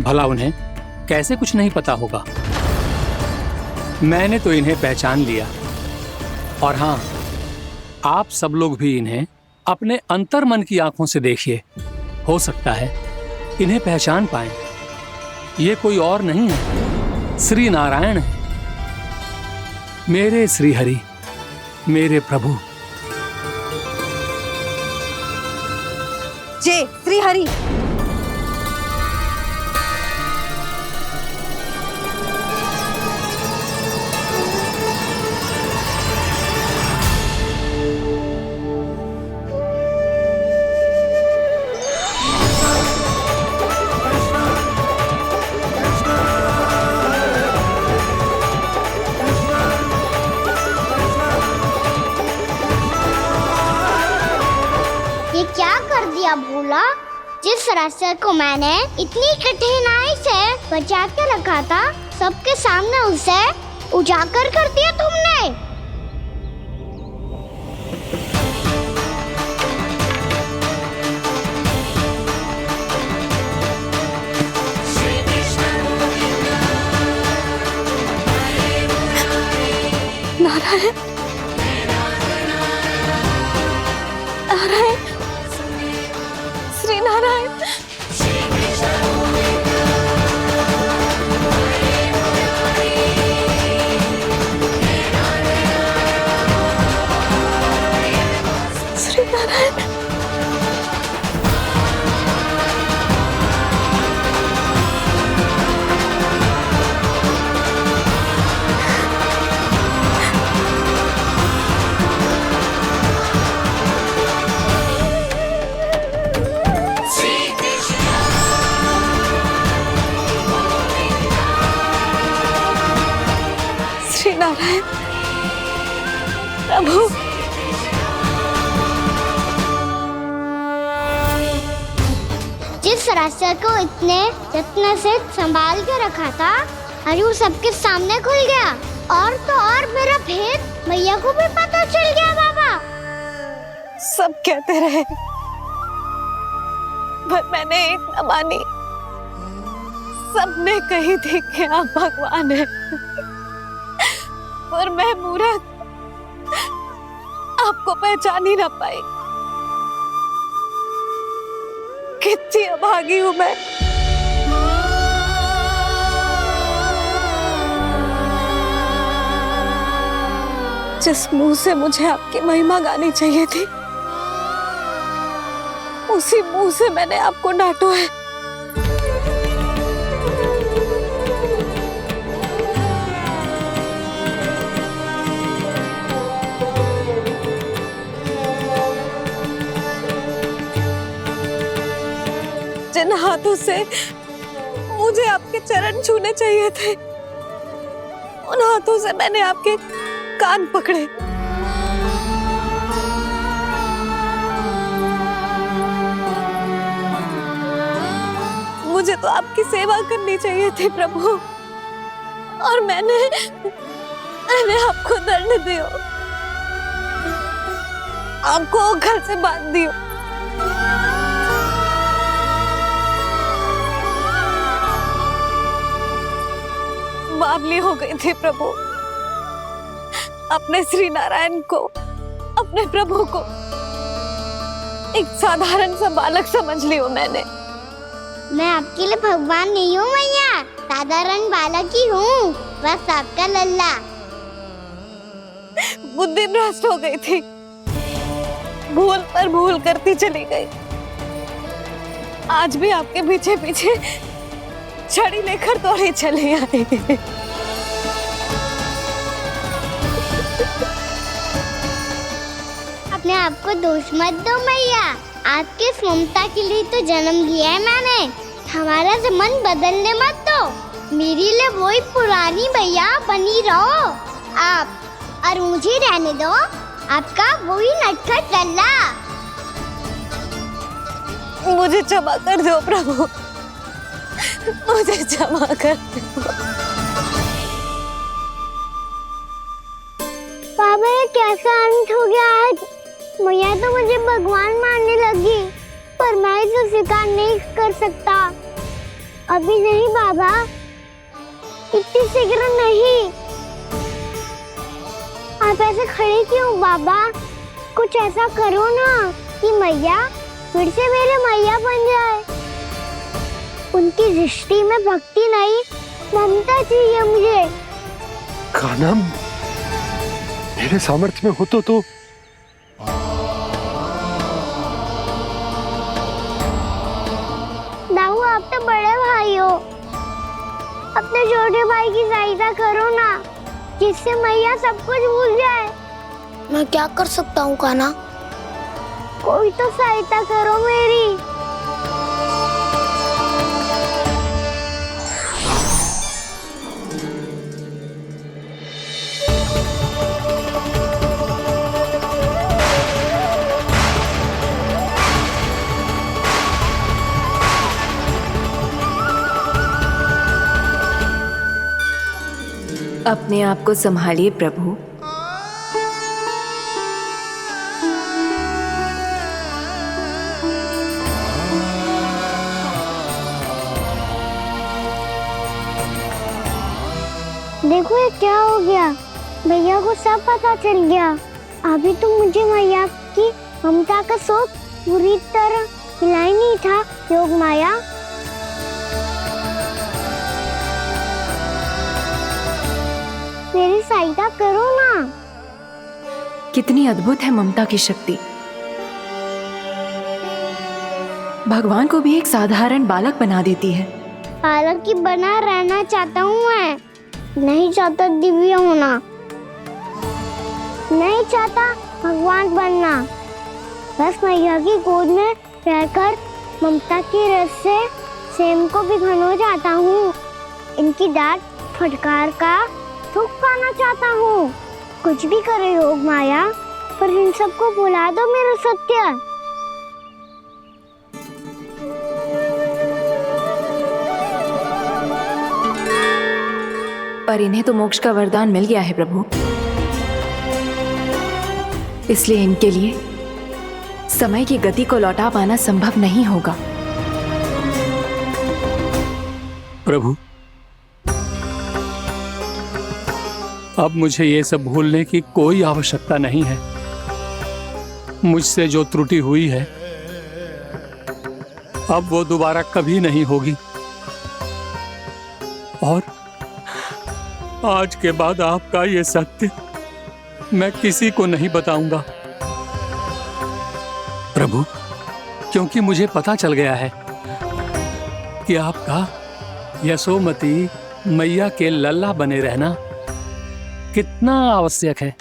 भला उन्हें कैसे कुछ नहीं पता होगा। मैंने तो इन्हें पहचान लिया। और हाँ, आप सब लोग भी इन्हें अपने अंतर्मन की आंखों से देखिए, हो सकता है इन्हें पहचान पाएं। ये कोई और नहीं है, श्री नारायण है, मेरे श्री हरि, मेरे प्रभु। जय श्री हरि। ये क्या कर दिया भोला? जिस रास्ते को मैंने इतनी कठिनाई से बचा के रखा था, सबके सामने उसे उजागर कर दिया तुमने। नारायण, नारायण, श्री नारायण। श्री नारायण। श्री नारायण प्रभु। जिस रास्ते को इतने जत्न से संभाल के रखा था, आज वो सबके सामने खुल गया। और तो और मेरा भेद मैया को भी पता चल गया। बाबा सब कहते रहे पर मैंने एक न मानी। सबने कही थी कि आप भगवान हैं, पर मैं मूर्ख आपको पहचान ही ना पाई। कितनी अभागी हूं मैं। जिस मुंह से मुझे आपकी महिमा गानी चाहिए थी, उसी मुंह से मैंने आपको डांटा है। जिन हाथों से मुझे आपके चरण छूने चाहिए थे, उन हाथों से मैंने आपके कान पकड़े। मुझे तो आपकी सेवा करनी चाहिए थी प्रभु, और मैंने आपको दंड दियो, आपको घर से बांध दियो। बावली हो गई थी प्रभु। अपने श्री नारायण को, अपने प्रभु को एक साधारण सा बालक समझ लियो मैंने। मैं आपके लिए भगवान नहीं हूँ मैया, साधारण बालक ही हूँ, बस आपका लल्ला। बुद्धि भ्रष्ट हो गई थी, भूल पर भूल करती चली गई। आज भी आपके पीछे पीछे छड़ी लेकर दौड़े चले आए। अपने आप को दोष मत दो मैया, आपके ममता के लिए तो जन्म लिया है मैंने। हमारा मन बदलने मत दो, मेरे लिए वही पुरानी भैया बनी रहो आप, और मुझे रहने दो आपका वही नटखट लल्ला। मुझे क्षमा कर दो प्रभु, मुझे क्षमा कर दो। बाबा ये कैसा अंत हो गया आज? मैया तो मुझे भगवान मानने लगी, पर मैं इसे स्वीकार नहीं कर सकता। अभी नहीं बाबा, इतनी शीघ्र नहीं। आप ऐसे खड़े क्यों बाबा? कुछ ऐसा करो ना कि मैया फिर से मेरे मैया बन जाए। उनकी दृष्टि में भक्ति नहीं, ममता चाहिए मुझे। कान्हा, मेरे सामर्थ्य में हो तो दाऊ, आप तो बड़े भाई हो, अपने छोटे भाई की सहायता करो ना, जिससे मैया सब कुछ भूल जाए। मैं क्या कर सकता हूँ कान्हा? कोई तो सहायता करो मेरी। अपने आप को संभालिए प्रभु। देखो ये क्या हो गया, भैया को सब पता चल गया। अभी तो मुझे मैया की ममता का शौक पूरी तरह मिला ही नहीं था। योग माया, मेरी सहायता करो ना। कितनी अद्भुत है ममता की शक्ति। भगवान को भी एक साधारण बालक बना देती है। बालक की बना रहना चाहता हूँ मैं, नहीं चाहता दिव्य होना, नहीं चाहता भगवान बनना। बस मैया की गोद में रहकर ममता की रस से सेम को भिगोना चाहता हूँ। इनकी डांट फटकार का सुख पाना चाहता हूँ। कुछ भी करे योग माया, पर इन सबको भुला दो मेरा सत्य। पर इन्हें तो मोक्ष का वरदान मिल गया है प्रभु, इसलिए इनके लिए समय की गति को लौटा पाना संभव नहीं होगा। प्रभु, अब मुझे ये सब भूलने की कोई आवश्यकता नहीं है। मुझसे जो त्रुटि हुई है अब वो दोबारा कभी नहीं होगी, और आज के बाद आपका ये सत्य मैं किसी को नहीं बताऊंगा प्रभु, क्योंकि मुझे पता चल गया है कि आपका यशोमती मैया के लल्ला बने रहना कितना आवश्यक है।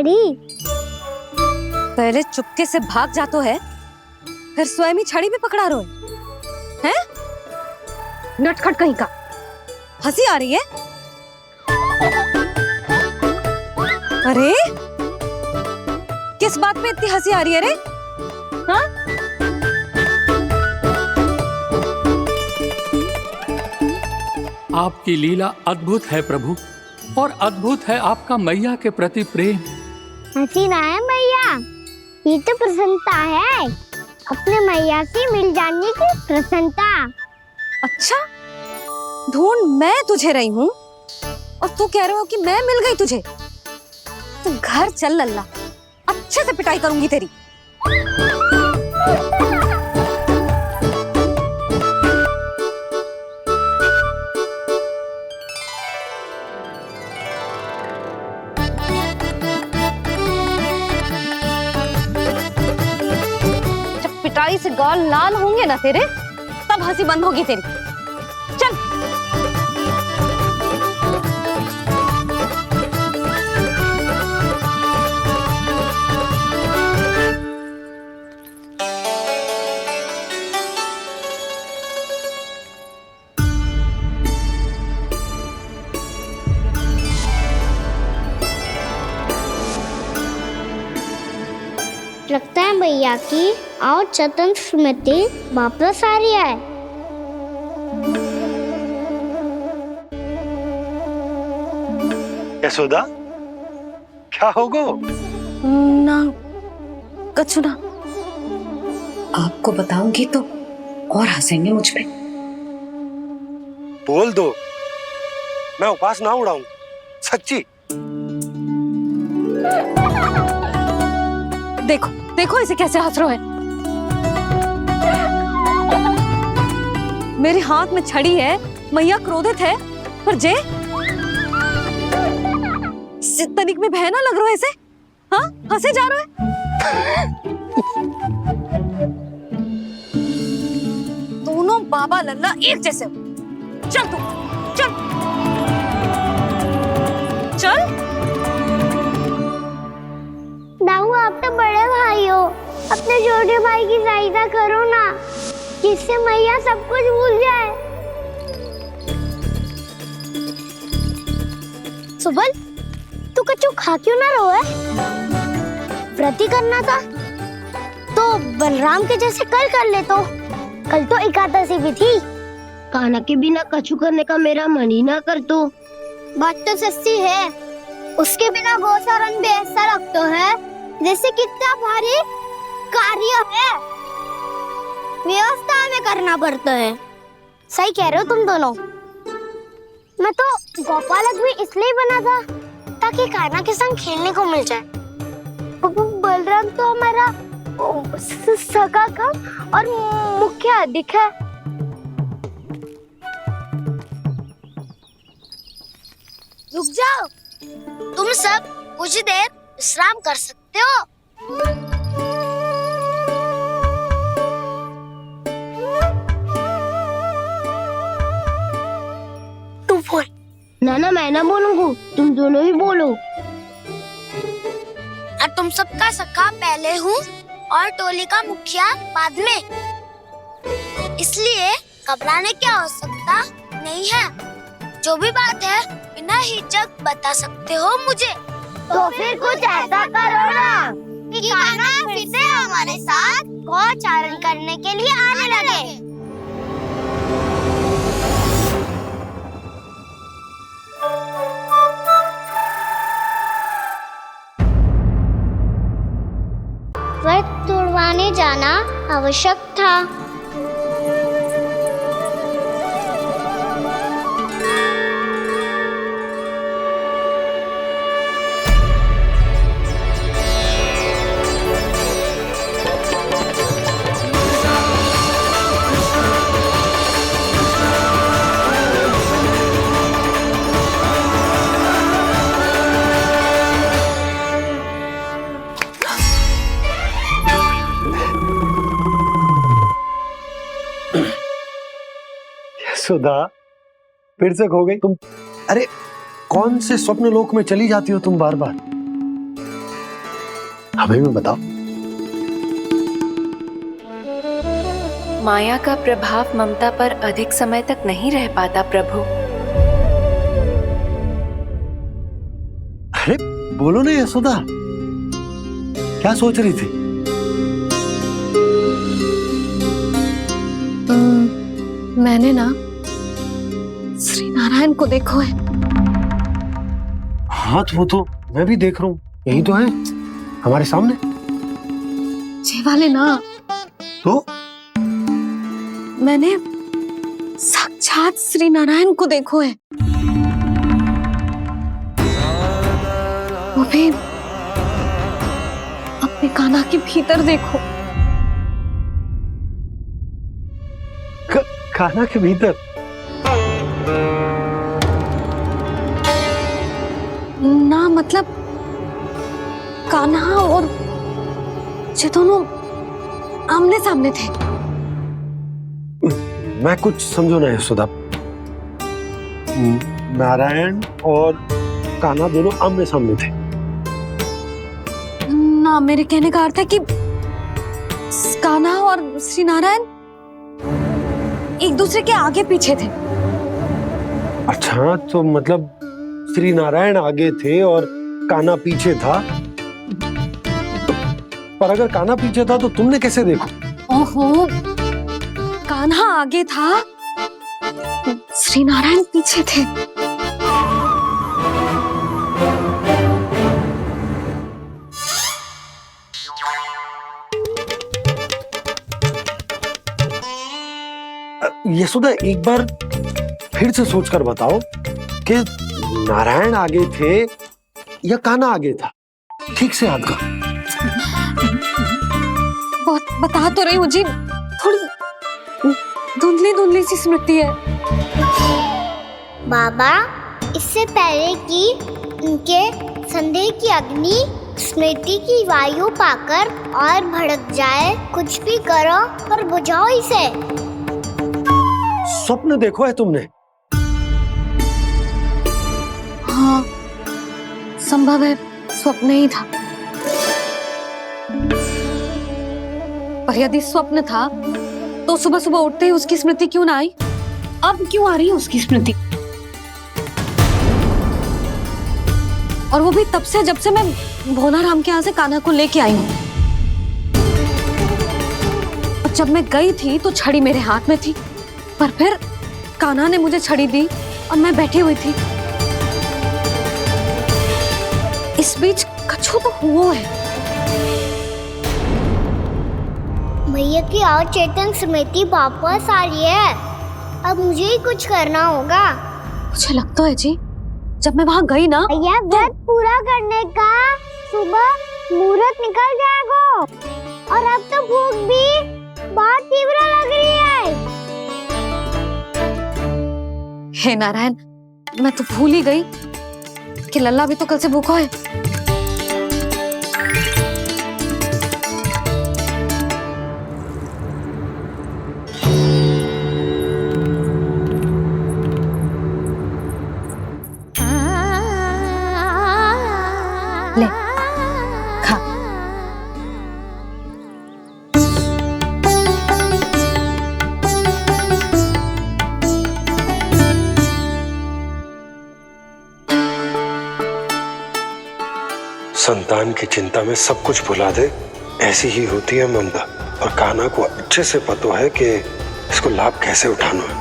छड़ी। पहले चुपके से भाग जातो है, फिर स्वयं ही छड़ी भी पकड़ा रो है? नटखट कहीं का। हंसी आ रही है? अरे किस बात पे इतनी हंसी आ रही है रे? हाँ? आपकी लीला अद्भुत है प्रभु, और अद्भुत है आपका मैया के प्रति प्रेम। हंसी ना है मैया, ये तो प्रसन्नता है, अपने मैया से मिल जाने की प्रसन्नता। अच्छा, ढूंढ मैं तुझे रही हूँ और तू कह रहे हो कि मैं मिल गई तुझे। तू घर चल लल्ला, अच्छे से पिटाई करूंगी तेरी। जब पिटाई से गाल लाल होंगे ना तेरे, तब हंसी बंद होगी तेरी। चल। लगता है भैया की और चतन स्मृति वापस आ रही है। यशोदा, क्या होगो? ना कछु ना। आपको बताऊंगी तो और हंसेंगे मुझ पे। बोल दो, मैं उपास ना उड़ाऊं, सच्ची। देखो देखो इसे कैसे हंस रहा है। मेरे हाथ में छड़ी है, मैया क्रोधित है, पर जे तनिक में भय ना लग रहा है इसे? हाँ, हंसे जा रहा है। दोनों बाबा लल्ला एक जैसे हो। चल तू, चल चल। दाऊ, आप तो बड़े भाई हो, अपने छोटे भाई की सहायता करो ना, जिससे मैया सब कुछ भूल जाए। सुबल, तू कछु खा क्यों ना रहो है? व्रत करना था तो बलराम के जैसे कल कर ले तो। कल तो एकादशी भी थी। कान्हा के बिना कछु करने का मेरा मन ही ना कर तो। बात तो सच्ची है, उसके बिना गोचारण भी ऐसा लगता है जैसे कितना भारी कार्य है, व्यवस्था में करना पड़ता है। सही कह रहे हो तुम दोनों। मैं तो गोपालक भी इसलिए बना था ताकि कान्हा के संग खेलने को मिल जाए। बलराम तो हमारा सगा कम और मुख्य अधिक है। रुक जाओ, तुम सब कुछ देर विश्राम कर सकते हो। तू बोल। ना मैं ना बोलूंगा, तुम दोनों ही बोलो। और तुम सबका सखा पहले हूँ और टोली का मुखिया बाद में, इसलिए घबराने की आवश्यकता नहीं है। जो भी बात है बिना हिचक बता सकते हो मुझे। तो फिर कुछ ऐसा करो ना कि कान्हा फिर से हमारे साथ गोचारण करने के लिए आने लगे। व्रत तोड़वाने जाना आवश्यक था। सुधा, फिर से खो गई तुम। अरे कौन से स्वप्न लोक में चली जाती हो तुम बार बार? हमें भी बताओ। माया का प्रभाव ममता पर अधिक समय तक नहीं रह पाता प्रभु। अरे बोलो ना यशोदा, क्या सोच रही थी? मैंने ना श्री नारायण को देखो है। हाँ तो वो तो मैं भी देख रहा हूँ, यही तो है हमारे सामने। ये वाले ना, तो मैंने साक्षात श्री नारायण को देखो है, वो भी अपने कान्हा के भीतर देखो। कान्हा के भीतर? ना मतलब कान्हा और ये दोनों आमने सामने थे। मैं कुछ समझो ना यशोदा। नारायण और कान्हा दोनों आमने सामने थे? ना, मेरे कहने का अर्थ है कि कान्हा और श्री नारायण एक दूसरे के आगे पीछे थे। अच्छा, तो मतलब श्री नारायण आगे थे और कान्हा पीछे था। पर अगर कान्हा पीछे था तो तुमने कैसे देखा? ओहो, कान्हा आगे था, श्री नारायण पीछे थे। यशोदा, एक बार फिर से सोचकर बताओ कि नारायण आगे थे या कान्हा आगे था? ठीक से याद करो। बहुत बता तो रही हूँ जी, थोड़ी धुंधली धुंधली सी स्मृति है। बाबा, इससे पहले कि उनके संदेह की अग्नि स्मृति की वायु पाकर और भड़क जाए, कुछ भी करो और बुझाओ इसे। स्वप्न देखो है तुमने? हाँ, संभव है स्वप्न ही था। पर यदि स्वप्न था तो सुबह सुबह उठते ही उसकी स्मृति क्यों ना आई? अब क्यों आ रही है उसकी स्मृति? और वो भी तब से जब से मैं भोलाराम के यहाँ से कान्हा को लेके आई हूँ। और जब मैं गई थी तो छड़ी मेरे हाथ में थी, पर फिर कान्हा ने मुझे छड़ी दी और मैं बैठी हुई थी। इस बीच कछु तो हुआ है। भैया की अचेतन स्मृति वापस आ रही है। अब मुझे ही कुछ करना होगा। मुझे लगता है जी, जब मैं वहाँ गई ना, भैया व्रत पूरा करने का सुबह मुहूर्त निकल जाएगा और अब तो भूख भी बहुत तीव्र लग रही है। हे नारायण, मैं तो भूल ही गई कि लल्ला भी तो कल से भूखा है। ले, खा। संतान की चिंता में सब कुछ भुला दे, ऐसी ही होती है ममता। और कान्हा को अच्छे से पता है कि इसको लाभ कैसे उठाना है।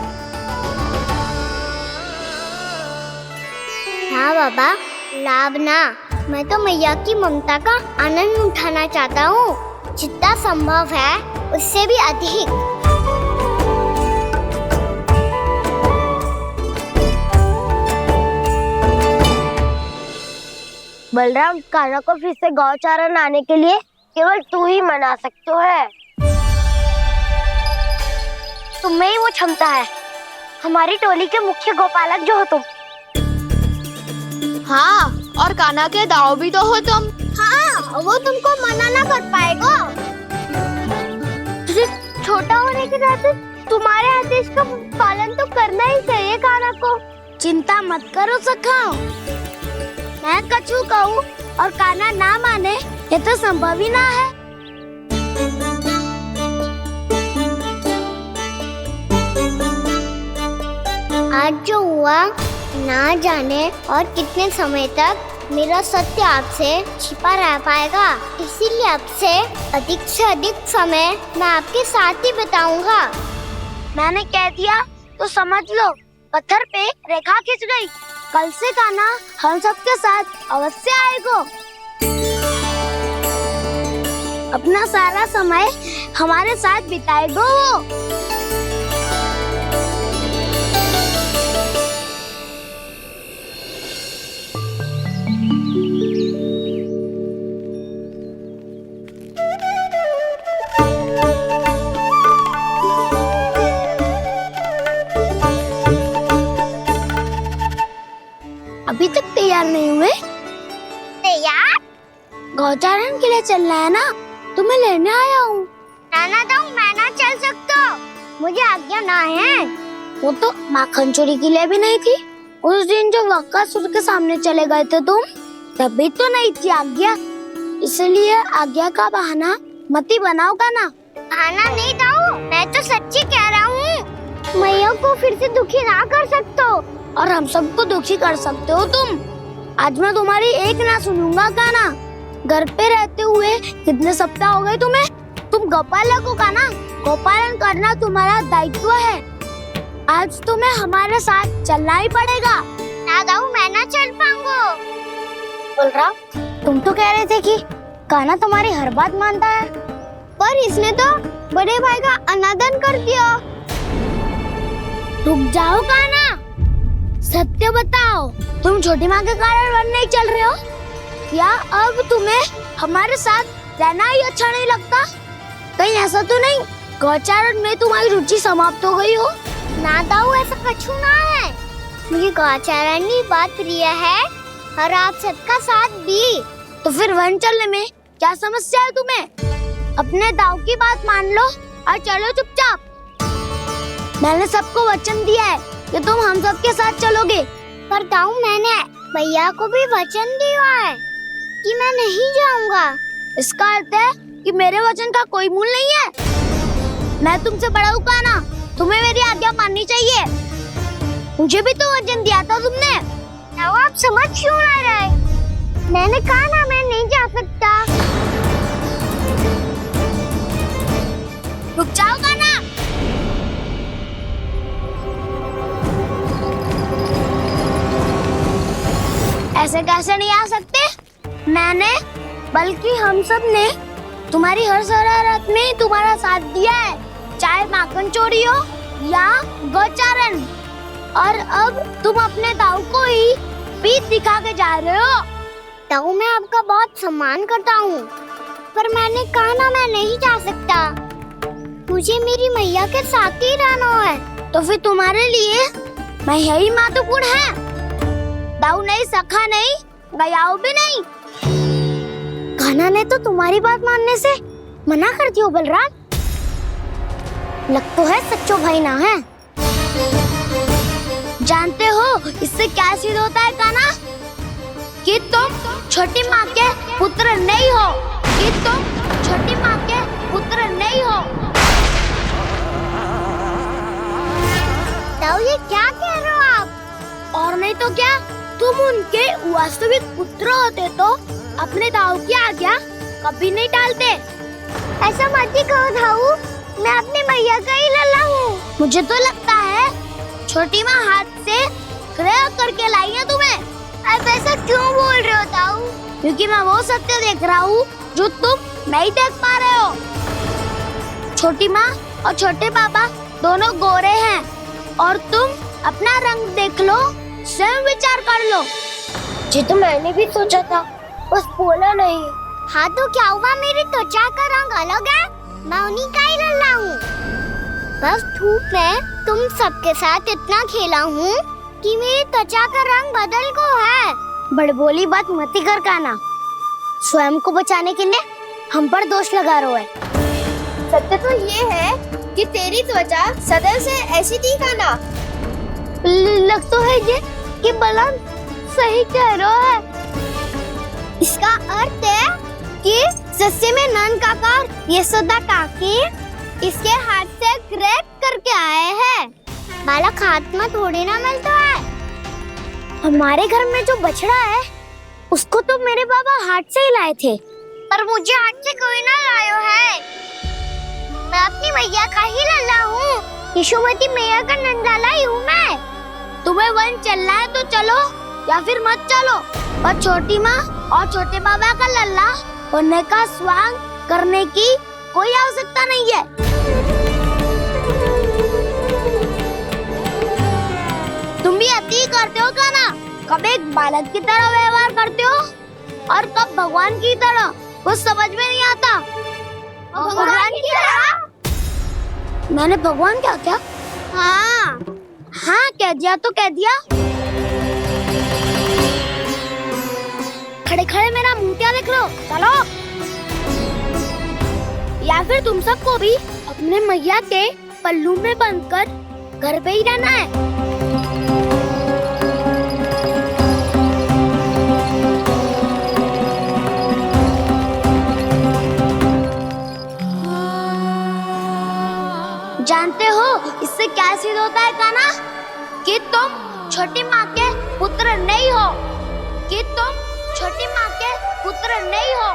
हाँ बाबा, लाभ ना, मैं तो मैया की ममता का आनंद उठाना चाहता हूँ, जितना संभव है उससे भी अधिक। बलराम, कान्हा को फिर से गौचारण आने के लिए केवल तू ही मना सकते है। तुम में ही वो क्षमता है, हमारी टोली के मुख्य गोपालक जो हो तुम। हाँ, और कान्हा के दाव भी तो हो तुम। हाँ, वो तुमको मना ना कर पाएगा। तुझे छोटा होने के नाते तुम्हारे आदेश का पालन तो करना ही चाहिए कान्हा को। चिंता मत करो सखा, मैं कछु कहूँ और कान्हा ना माने ये तो संभव ही ना है। आज जो हुआ ना जाने और कितने समय तक मेरा सत्य आपसे छिपा रह पाएगा, इसीलिए आपसे अधिक समय मैं आपके साथ ही बिताऊंगा। मैंने कह दिया तो समझ लो, पत्थर पे रेखा खिंच गई। कल से कान्हा हम सबके साथ अवश्य आएगा। अपना सारा समय हमारे साथ बिताएगा वो। अभी तक तैयार नहीं हुए? तैयार? गौचारण के लिए चलना है ना, तुम्हें लेने आया हूँ। नाना तो मैं ना चल सकता, मुझे आज्ञा ना है। वो तो माखन चोरी के लिए भी नहीं थी। उस दिन जो वक्कासुर के सामने चले गए थे तुम, तभी तो नहीं थी आज्ञा। इसलिए आज्ञा का बहाना मत ही बनाओ ना। बहाना नहीं दाऊ, मैं तो सच्ची कह रहा हूँ। मैया को फिर से दुखी ना कर सकते हो और हम सबको दुखी कर सकते हो तुम। आज मैं तुम्हारी एक ना सुनूंगा कान्हा। घर पे रहते हुए कितने सप्ताह हो गए तुम्हें? तुम गोपालक हो कान्हा, गोपालन करना तुम्हारा दायित्व है। आज तुम्हें हमारे साथ चलना ही पड़ेगा। ना दाऊ, मैं ना चल पाऊंगा। बलराम, तुम तो कह रहे थे कि कान्हा तुम्हारी हर बात मानता है, पर इसने तो बड़े भाई का अनादर कर दिया। रुक जाओ कान्हा, सत्य बताओ, तुम छोटी माँ के कारण वन नहीं चल रहे हो या अब तुम्हें हमारे साथ रहना ही अच्छा नहीं लगता? कहीं ऐसा तो नहीं गौचारण में तुम्हारी रुचि समाप्त हो गई हो? ना दाऊ, ऐसा कछु ना है। मुझे गौचारण की बात प्रिय है और आप सबका साथ भी। तो फिर वन चलने में क्या समस्या है तुम्हें? अपने दाऊ की बात मान लो और चलो चुपचाप। मैंने सबको वचन दिया है कि तुम हम सबके साथ चलोगे। पर दाऊ, मैंने भैया को भी वचन दिया है कि मैं नहीं जाऊंगा। इसका अर्थ है कि मेरे वचन का कोई मूल नहीं है। मैं तुमसे बड़ा हूँ कान्हा, तुम्हें मेरी आज्ञा माननी चाहिए। मुझे भी तो वचन दिया था तुमने। दाऊ, आप समझ क्यों ना रहे? मैंने कहा ना मैं नहीं जा सकता। रुक जाओ कान्हा। ऐसे कैसे नहीं आ सकते? मैंने बल्कि हम सब ने तुम्हारी हर शरारत में तुम्हारा साथ दिया है, चाहे माखन चोरी हो या गौचारण। और अब तुम अपने दाऊ को ही पीठ दिखा के जा रहे हो। दाऊ, मैं आपका बहुत सम्मान करता हूँ, पर मैंने कहा ना मैं नहीं जा सकता। मुझे मेरी मैया के साथ ही रहना है। तो फिर तुम्हारे लिए मैया ही महत्वपूर्ण है। दाऊ नहीं, सखा नहीं, गयाऊ भी नहीं। कान्हा ने तो तुम्हारी बात मानने से मना कर दिया। बलराम, लग तो है सच्चो भाई ना है। जानते हो इससे क्या सिद्ध होता है कान्हा? कि तुम छोटी माँ के पुत्र नहीं हो, कि तुम छोटी माँ के पुत्र नहीं हो। दाऊ, ये क्या कह रहे हो आप? और नहीं तो क्या, तुम उनके वास्तविक पुत्र होते तो अपने दाऊ की आज्ञा कभी नहीं टालते। ऐसा मत ही कहो दाऊ, मैं अपनी मैया का ही लल्ला हूँ। मुझे तो लगता है छोटी माँ हाथ से ग्रह करके लाई है तुम्हें। अब ऐसा क्यों बोल रहे हो दाऊ? क्योंकि मैं वो सत्य देख रहा हूँ जो तुम नहीं देख पा रहे हो। छोटी माँ और छोटे पापा दोनों गोरे हैं और तुम अपना रंग देख लो, स्वयं विचार कर लो। जी तो मैंने भी सोचा था, बस बोला नहीं। हाँ तो क्या हुआ, मेरी त्वचा का रंग अलग है, मैं उन्हीं का ही लल्ला हूँ। बस धूप में तुम सबके साथ इतना खेला हूँ कि मेरी त्वचा का रंग बदल को है। बड़बोली बात मत ही कर कान्हा, स्वयं को बचाने के लिए हम पर दोष लगा रहे है। सत्य तो ये है कि तेरी त्वचा सदैव से ऐसी थी कान्हा। लग तो है ये कि बलराम सही कह रहा है। इसका अर्थ है काकी, सस्ते में नन काका, यशोदा काकी इसके हाथ से ग्रेट करके आए हैं। बालक हाथ में थोड़ी ना मिलता है। हमारे घर में जो बछड़ा है उसको तो मेरे बाबा हाथ से ही लाए थे, पर मुझे हाथ से कोई ना लायो है। मैं अपनी मैया का ही लल्ला हूँ, यशोमती मैया का नंदलाला ही हूँ मैं। तुम्हें वन चलना है तो चलो या फिर मत चलो, पर छोटी माँ और छोटे बाबा का लल्ला बनने का स्वांग करने की कोई आवश्यकता नहीं है। तुम भी अति करते हो क्या ना? कब एक बालक की तरह व्यवहार करते हो और कब भगवान की तरह, कुछ समझ में नहीं आता। भगवान की तरह? मैंने भगवान क्या किया? हाँ हाँ कह दिया तो कह दिया। खड़े खड़े मेरा मुंह क्या देख लो, चलो। या फिर तुम सबको भी अपने मैया के पल्लू में बंधकर घर पे ही रहना है। जानते हो इससे क्या सिद्ध होता है काना? कि तुम छोटी माँ के पुत्र नहीं हो, कि तुम छोटी माँ के पुत्र नहीं हो।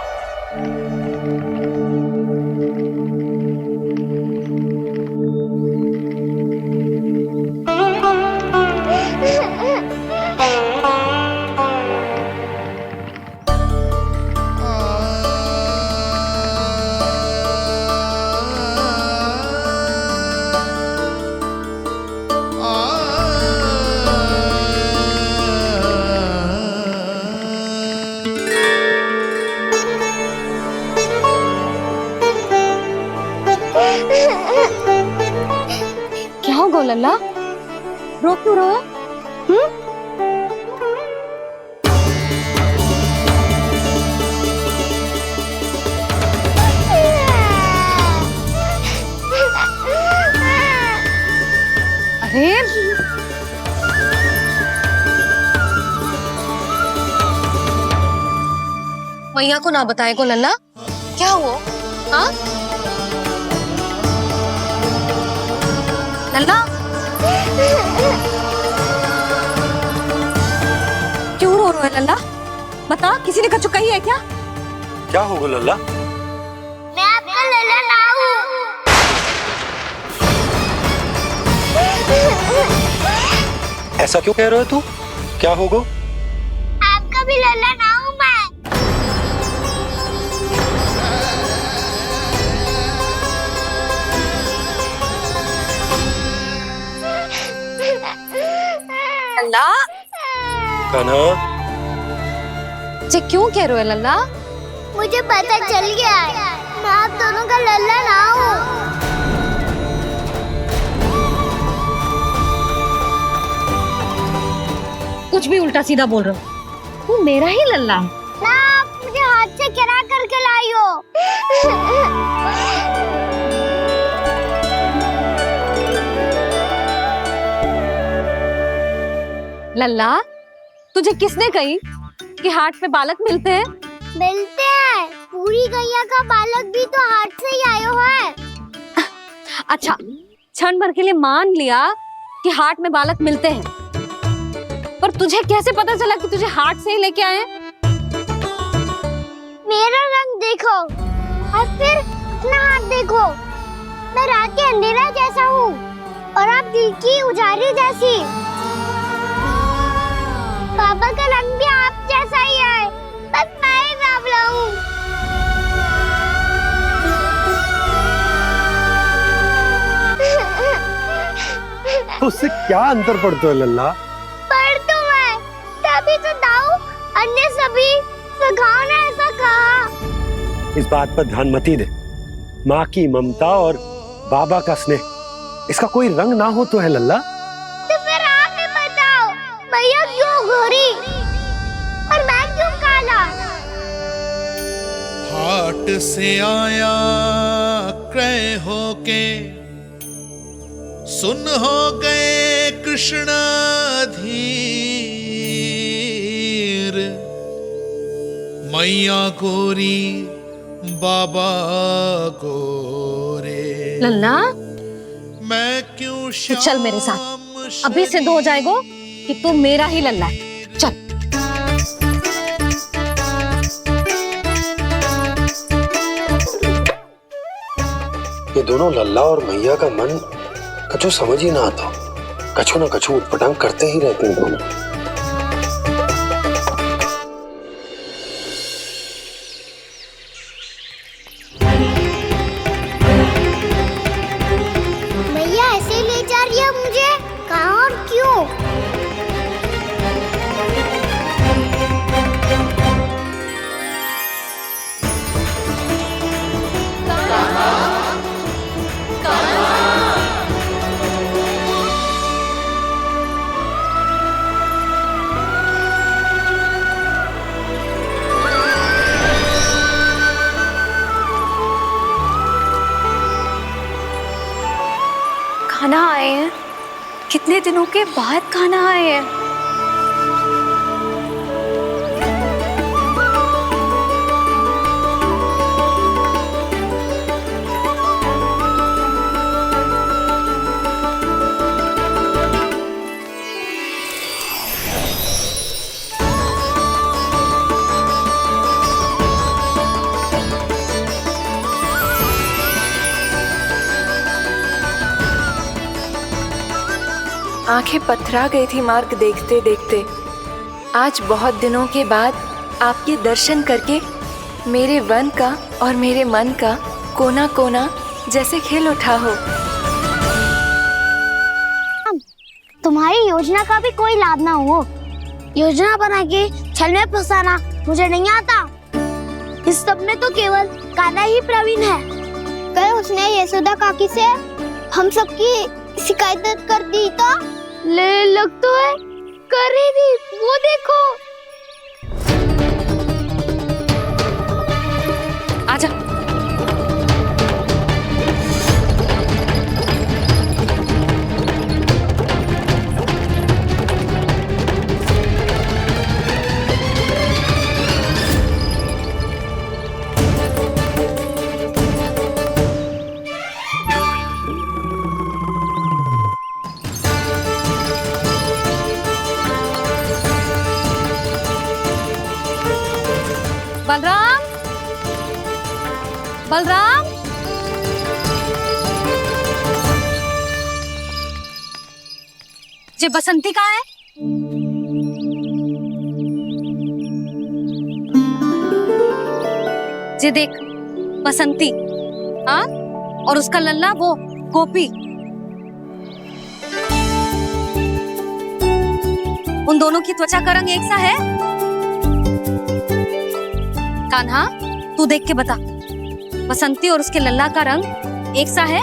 क्या हो गो लल्ला, रो क्यों रहा? अरे मैया को ना बताए को लल्ला, क्या हुआ? हाँ लल्ला, क्यों रो रहे हो लल्ला? बता, किसी ने कछु कही है क्या? क्या होगा लल्ला? मैं आपका लल्ला ना हूँ। ऐसा क्यों कह रहे हो तू? क्या होगा? आपका भी लल्ला ना हूँ मैं। लल्ला, कान्हा, जे क्यों कह रहे हो लल्ला? मुझे पता चल गया है, मैं आप दोनों का लल्ला ना हूँ। कुछ भी उल्टा सीधा बोल रहे हो, तू मेरा ही लल्ला है ना। आप मुझे हाथ से गिरा करके लाई हो। लल्ला, तुझे किसने कही कि हाट में बालक मिलते हैं? मिलते हैं, पूरी गैया का बालक भी तो हाट से ही आयो है। अच्छा, क्षण भर के लिए मान लिया कि हाट में बालक मिलते हैं, पर तुझे कैसे पता चला कि तुझे हाट से ही लेके आए हैं? मेरा रंग देखो और फिर अपना हाथ देखो। मैं रात के अंधेरा जैसा हूँ और आप दिल की उजाली जैसी। पापा का रंग भी आप जैसा ही है, बस मैं ही बावला हूँ। उससे क्या अंतर पड़ता है लल्ला? पर तो मैं तभी तो दाऊ अन्य सभी सखाओ ने ऐसा कहा। इस बात पर ध्यान मत ही दे। माँ की ममता और बाबा का स्नेह, इसका कोई रंग ना हो तो है लल्ला? तो फिर आप ही बताओ, भैया क्यों गोरी और मैं क्यों काला? हाट से आया क्रय होके, सुन हो गए कृष्ण धीर। मैया गोरी बाबा गोरे। लल्ला मैं क्यों तू चल मेरे साथ, अभी सिद्ध हो जाएगा कि तू मेरा ही लल्ला है। चल। ये दोनों लल्ला और मैया का मन कछु समझ ही ना आता, कछु ना कछु उटपटांग करते ही रहते हैं दोनों। मैया ऐसे ले जा रही है मुझे, कहाँ और क्यों? खाना आए हैं, कितने दिनों के बाद खाना आए हैं। आंखें पथरा गई थी मार्ग देखते देखते। आज बहुत दिनों के बाद आपके दर्शन करके मेरे वन का और मेरे मन का कोना कोना जैसे खिल उठा हो। तुम्हारी योजना का भी कोई लाभ ना हो। योजना बना के छल में फंसाना मुझे नहीं आता। इस सब में तो केवल कान्हा ही प्रवीण है। कल उसने यशोदा काकी से हम सबकी शिकायत कर दी तो लग तो है कर रही थी, वो देखो। आजा। बलराम, बलराम, जे बसंती कहाँ है? जे देख बसंती, हाँ, और उसका लल्ला वो गोपी। उन दोनों की त्वचा का रंग एक सा है? कान्हा, तू देख के बता, बसंती और उसके लल्ला का रंग एक सा है?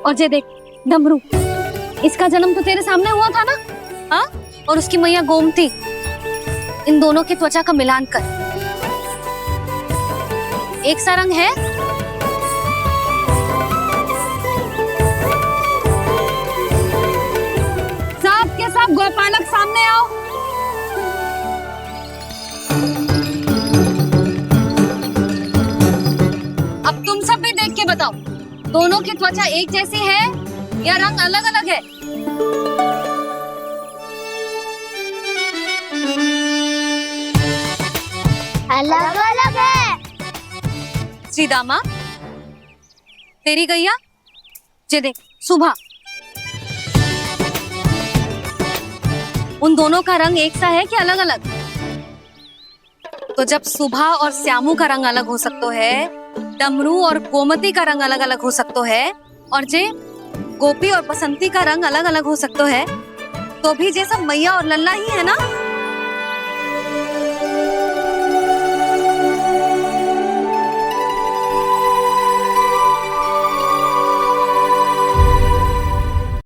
और जे देख डमरू, इसका जन्म तो तेरे सामने हुआ था ना, हाँ? और उसकी मैया गोमती, इन दोनों की त्वचा का मिलान कर, एक सा रंग है? सब के सब गोपालक सामने आओ। अब तुम सब भी देख के बताओ, दोनों की त्वचा एक जैसी है या रंग अलग अलग है? अलग अलग है। श्रीदामा, तेरी गैया, जे देख सुबह, उन दोनों का रंग एक सा है कि अलग अलग? तो जब सुबह और श्यामू का रंग अलग हो सकता है, डमरू और गोमती का रंग अलग अलग हो सकता है, और जे गोपी और बसंती का रंग अलग अलग हो सकता है, तो भी जे सब मैया और लल्ला ही है ना?